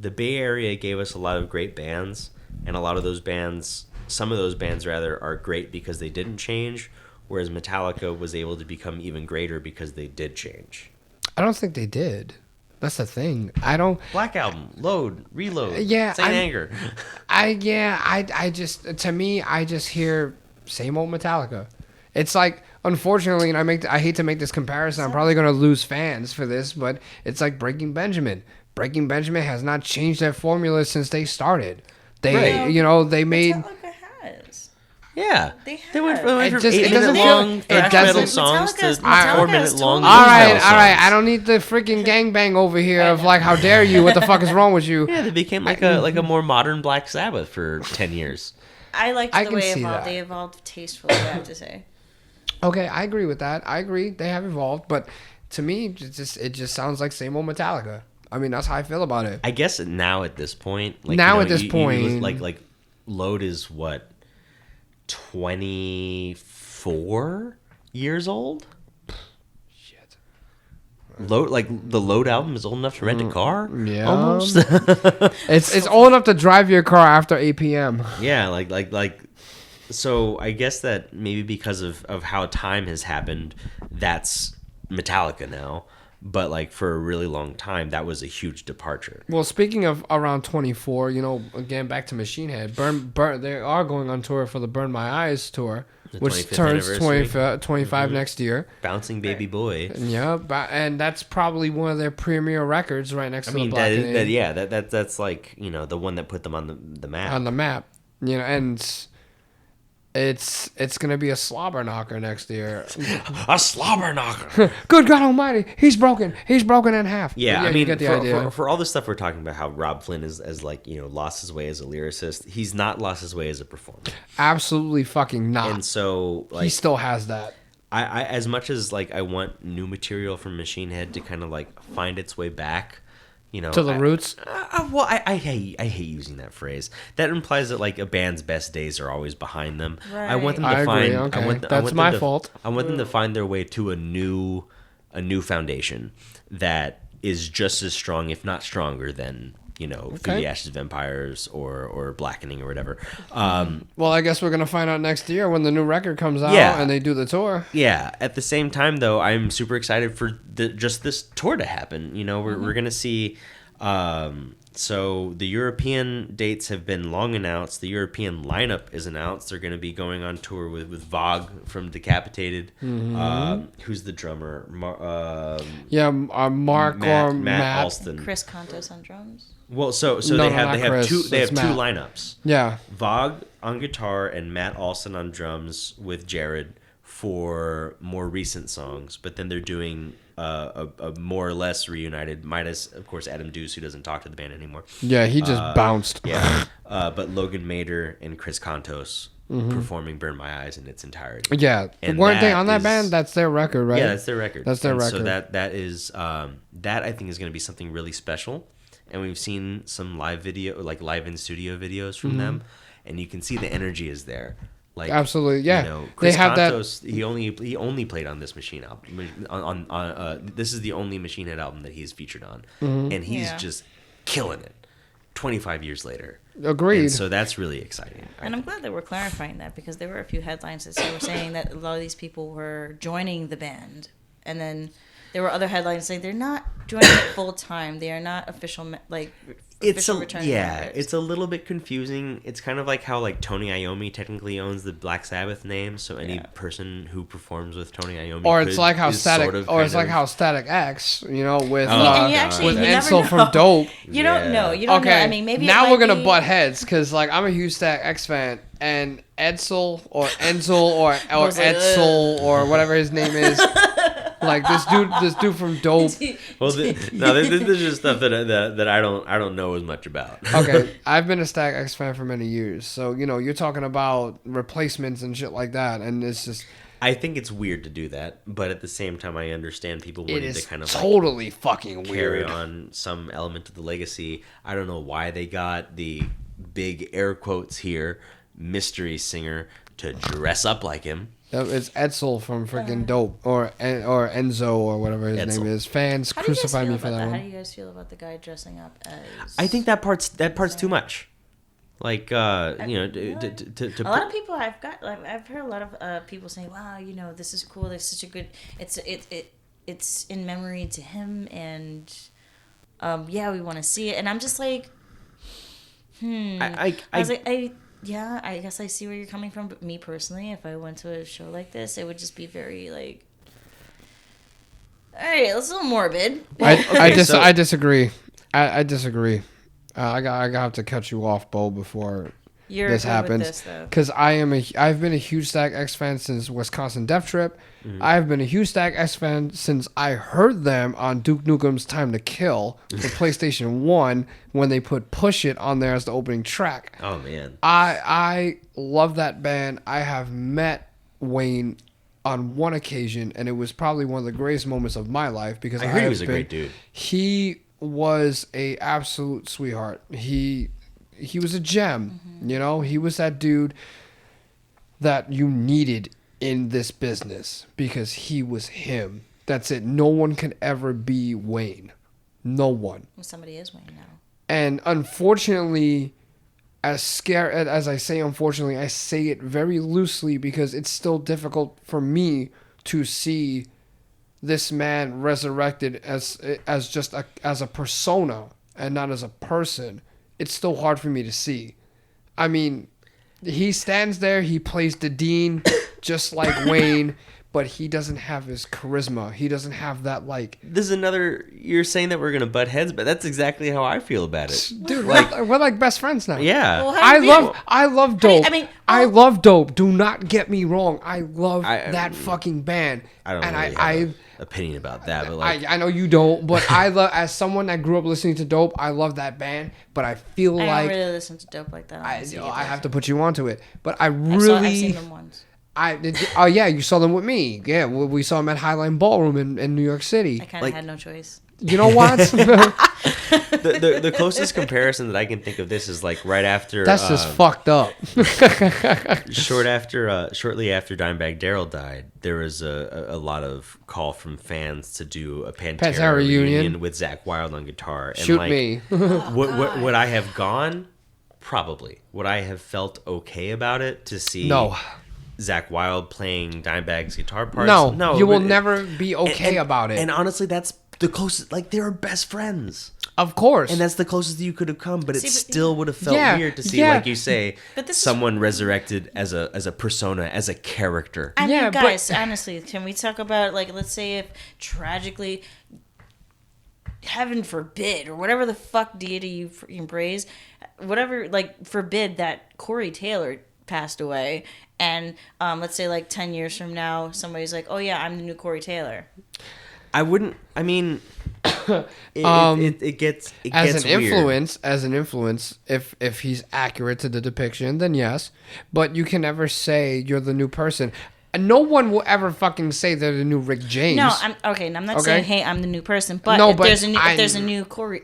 The Bay Area gave us a lot of great bands, and some of those bands are great because they didn't change, whereas Metallica was able to become even greater because they did change. I don't think they did. That's the thing. Black Album, Load, Reload, yeah, Saint Anger. I just hear same old Metallica. It's like, unfortunately, and I hate to make this comparison. I'm probably going to lose fans for this, but it's like Breaking Benjamin. Breaking Benjamin has not changed their formula since they started. They made. Metallica has. Yeah, they went from it just- 8 it doesn't minute feel- long it thrash doesn't- metal songs to Metallica's 4 minute long. totally- All metal right. songs. I don't need the freaking gangbang over here of like, how dare you? What the fuck is wrong with you? Yeah, they became like a more modern Black Sabbath for 10 years. I liked I the can way see that. they evolved tastefully, I have to say. Okay, I agree with that. I agree they have evolved, but to me, it just sounds like same old Metallica. I mean, that's how I feel about it. I guess now at this point, like Load is what, 24 years old? Shit. Load, like the Load album is old enough to rent a car. Yeah, almost. it's old enough to drive your car after 8 p.m. Yeah, like. So I guess that maybe because of how time has happened, that's Metallica now. But like for a really long time, that was a huge departure. Well, speaking of around 24, again back to Machine Head, Burn. They are going on tour for the Burn My Eyes tour, which turns 25 next year. Bouncing Baby Boy. Yeah, and that's probably one of their premier records, right next to the Black that's like the one that put them on the map. On the map, and. It's gonna be a slobber knocker next year. A slobber knocker. Good God Almighty, he's broken in half. Yeah, I you mean, get the idea. For all the stuff we're talking about, how Rob Flynn is lost his way as a lyricist, he's not lost his way as a performer. Absolutely fucking not. And so he still has that. I as much as I want new material from Machine Head to kind of find its way back. To the roots. I hate using that phrase. That implies that a band's best days are always behind them. Right. I want them to find. Okay. That's my fault. I want them to find their way to a new foundation that is just as strong, if not stronger, than Through the Ashes of Empires or Blackening or whatever. Well, I guess we're gonna find out next year when the new record comes out and they do the tour. Yeah. At the same time, though, I'm super excited for just this tour to happen. We're gonna see. So the European dates have been long announced. The European lineup is announced. They're going to be going on tour with Vogue from Decapitated. Who's the drummer? Mark or Matt Alston. Chris Contos on drums. Well, so they have two lineups. Yeah. Vogue on guitar and Matt Alston on drums with Jared for more recent songs, but then they're doing a more or less reunited, minus of course Adam Deuce, who doesn't talk to the band anymore. Yeah, he just bounced. Yeah, but Logan Mader and Chris Contos performing "Burn My Eyes" in its entirety. Yeah, weren't they on that band? That's their record, right? Yeah, that's their record. record. So that is that I think is going to be something really special. And we've seen some live in studio videos from them, and you can see the energy is there. Absolutely, yeah. Chris they have Contos, that. He only played on this Machine album. This is the only Machine Head album that he's featured on, and he's just killing it. 25 years later. Agreed. And so that's really exciting. And I'm glad that we're clarifying that, because there were a few headlines that were saying that a lot of these people were joining the band, and then there were other headlines saying they're not joining it full time. They are not official It's a little bit confusing. It's kind of like how Tony Iommi technically owns the Black Sabbath name, so any person who performs with Tony Iommi, or it's like how Static X, with Edsel from Dope. You don't know. You don't know. I mean, maybe now we're gonna butt heads because I'm a huge Static X fan, and Edsel or Enzel or Edsel or whatever his name is. This dude from Dope. Well, this is just stuff that I don't know as much about. Okay, I've been a Static X fan for many years, so you're talking about replacements and shit like that, and it's just. I think it's weird to do that, but at the same time, I understand people wanting to kind of totally fucking carry weird on some element of the legacy. I don't know why they got the big air quotes here mystery singer to dress up like him. It's Edsel from freaking Dope, or Enzo, or whatever his name is. Fans crucify me for that one. How do you guys feel about the guy dressing up as? I think that part's too much. A lot of people I've heard a lot of people saying, "Wow, this is cool. There's such a good. It's in memory to him, and we want to see it." And I'm just like, Yeah, I guess I see where you're coming from, but me personally, if I went to a show like this, it would just be very all right, it's a little morbid. I disagree. I disagree. I have to cut you off, Bo, before this happens. Because I've been a huge Static X fan since Wisconsin Death Trip. Mm-hmm. I've been a huge Static X fan since I heard them on Duke Nukem's Time to Kill for PlayStation 1 when they put Push It on there as the opening track. Oh, man. I love that band. I have met Wayne on one occasion, and it was probably one of the greatest moments of my life because I heard he was a great dude. He was a absolute sweetheart. He was a gem, you know? He was that dude that you needed in this business because he was him. That's it. No one can ever be Wayne. No one. Well, somebody is Wayne now. And unfortunately, as scared as I say unfortunately, I say it very loosely because it's still difficult for me to see this man resurrected as just as a persona and not as a person. It's still hard for me to see. I mean, he stands there, he plays the Dean just like Wayne, but he doesn't have his charisma. He doesn't have that, like... This is another... You're saying that we're going to butt heads, but that's exactly how I feel about it. Dude, we're like best friends now. Yeah. Well, I love Dope. I love Dope. Do not get me wrong. I love that fucking band. I don't really have an opinion about that, but like... I know you don't, but I love... As someone that grew up listening to Dope, I love that band, but I feel like... I don't really listen to Dope like that. I have to put you onto it, but I've seen them once. Oh yeah, you saw them with me. Yeah, we saw them at Highline Ballroom in New York City. I kind of had no choice. You know what? the closest comparison that I can think of this is like right after. That's just fucked up. Shortly after Dimebag Darrell died, there was a lot of call from fans to do a Pantera reunion with Zakk Wylde on guitar. And Shoot me. Would I have gone? Probably. Would I have felt okay about it to see? No. Zakk Wylde playing Dimebag's guitar parts. No, you will never be okay about it. And honestly, that's the closest. Like, they were best friends, of course, and that's the closest you could have come. But it still would have felt weird to see, like you say, someone resurrected as a persona, as a character. I mean, guys, honestly, can we talk about, like, let's say if tragically, heaven forbid, or whatever the fuck deity you praise, whatever, like, forbid that Corey Taylor passed away. And let's say like 10 years from now, somebody's like, "Oh yeah, I'm the new Corey Taylor." I wouldn't. I mean, it gets as an weird. As an influence, if he's accurate to the depiction, then yes. But you can never say you're the new person. No one will ever fucking say they're the new Rick James. No, I'm not saying, "Hey, I'm the new person." But if there's a new Corey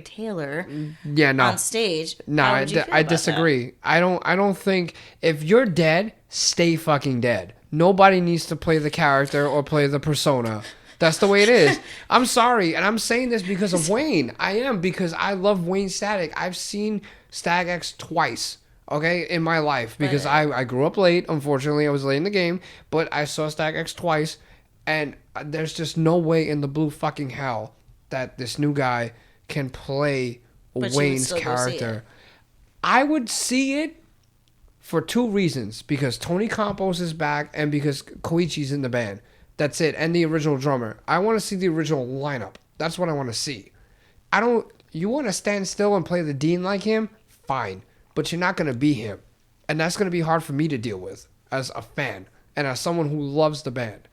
Taylor on stage, no, I disagree. That? I don't think if you're dead, stay fucking dead. Nobody needs to play the character or play the persona. That's the way it is. I'm sorry, and I'm saying this because of Wayne. I am, because I love Wayne Static. I've seen Static X twice. Okay, in my life, because I grew up late. Unfortunately, I was late in the game, but I saw Static X twice, and there's just no way in the blue fucking hell that this new guy can play Wayne's character. I would see it for two reasons: because Tony Campos is back, and because Koichi's in the band. That's it, and the original drummer. I want to see the original lineup. That's what I want to see. You want to stand still and play the Dean like him? Fine. But you're not going to be him. And that's going to be hard for me to deal with as a fan and as someone who loves the band.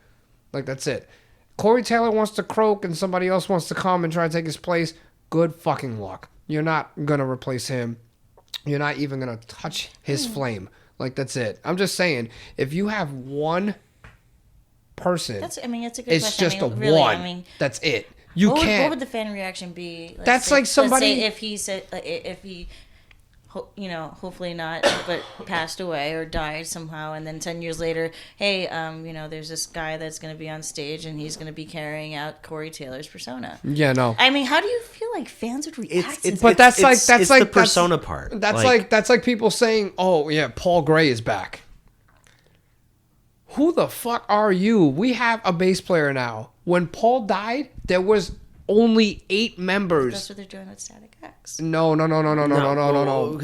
Like, that's it. Corey Taylor wants to croak and somebody else wants to come and try to take his place. Good fucking luck. You're not going to replace him. You're not even going to touch his flame. Like, that's it. I'm just saying, if you have one person, it's a good question. It's just one. That's it. You can't. What would the fan reaction be? That's like somebody. Let's say if he said, if he, hopefully not, but passed away or died somehow, and then 10 years later, hey, there's this guy that's going to be on stage and he's going to be carrying out Corey Taylor's persona. Yeah, no. I mean, how do you feel like fans would react to that? But that's like the persona part. That's like people saying, "Oh yeah, Paul Gray is back." Who the fuck are you? We have a bass player now. When Paul died, there was only 8 members. That's what they're doing with Static X. No.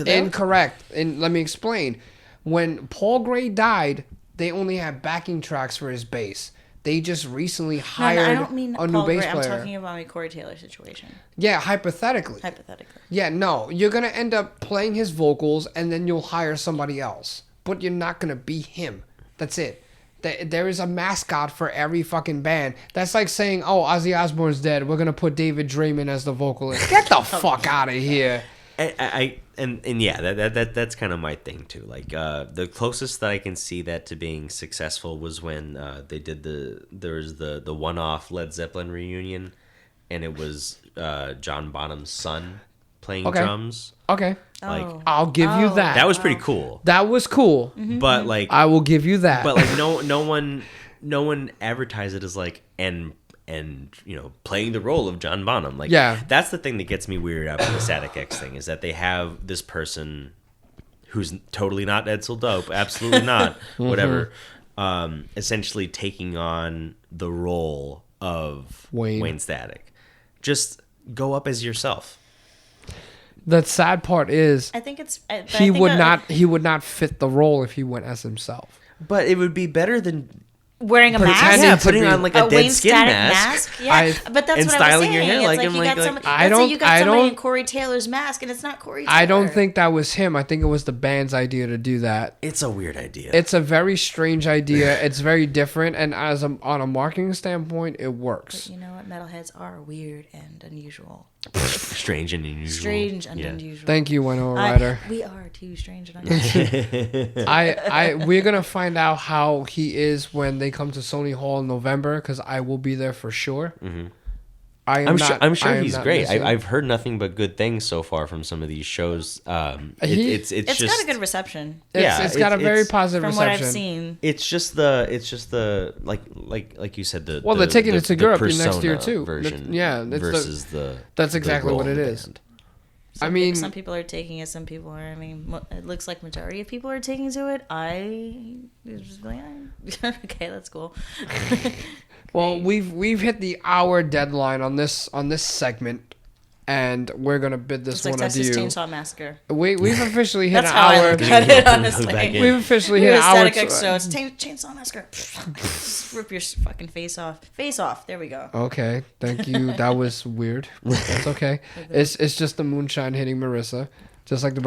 Incorrect. And let me explain. When Paul Gray died, they only had backing tracks for his bass. They just recently hired I don't mean a new Paul bass Gray. player. I'm talking about my Corey Taylor situation. Yeah, hypothetically. Yeah, no. You're going to end up playing his vocals, and then you'll hire somebody else. But you're not going to be him. That's it. There is a mascot for every fucking band. That's like saying, oh, Ozzy Osbourne's dead. We're going to put David Draymond as the vocalist. Get the fuck out of here. And yeah, that's kind of my thing too. Like the closest that I can see that to being successful was when they did the one-off Led Zeppelin reunion, and it was John Bonham's son playing drums. Okay. Like I'll give you that. That was pretty cool. That was cool. Mm-hmm, but like I will give you that. But like no one advertised it as like and playing the role of John Bonham. Like that's the thing that gets me weirded out with the Static X thing, is that they have this person who's totally not Edsel Dope, absolutely not, whatever, essentially taking on the role of Wayne Static. Just go up as yourself. The sad part is, I think it's he would not fit the role if he went as himself. But it would be better than wearing a mask. Yeah, putting on like a dead skin mask. Yeah, but that's and what styling I was saying. your hair it's like you got somebody. You got somebody in Corey Taylor's mask, and it's not Corey Taylor. I don't think that was him. I think it was the band's idea to do that. It's a weird idea. It's a very strange idea. It's very different, and on a marketing standpoint, it works. But you know what? Metalheads are weird and unusual. Strange and unusual. Unusual. Thank you, Winona Ryder. We are too strange and unusual. We're gonna find out how he is when they come to Sony Hall in November, because I will be there for sure. Mm-hmm. I'm sure he's great. I've heard nothing but good things so far from some of these shows. It's just got a good reception. It's got a very positive reception. From what I've seen. It's just the like you said, they're taking it to Europe next year too. Version versus that's exactly what it is. Band. Some people are taking it. Some people are. I mean, it looks like majority of people are taking to it. I was just like, okay, that's cool. Well, we've hit the hour deadline on this segment, and we're gonna bid this one adieu. Texas Chainsaw Massacre. We've officially hit an hour. That's how I look at it, honestly. We've officially hit an hour. Static X show. It's Chainsaw Massacre. Rip your fucking face off. Face off. There we go. Okay, thank you. That was weird. That's okay. It's just the moonshine hitting Marissa, just like the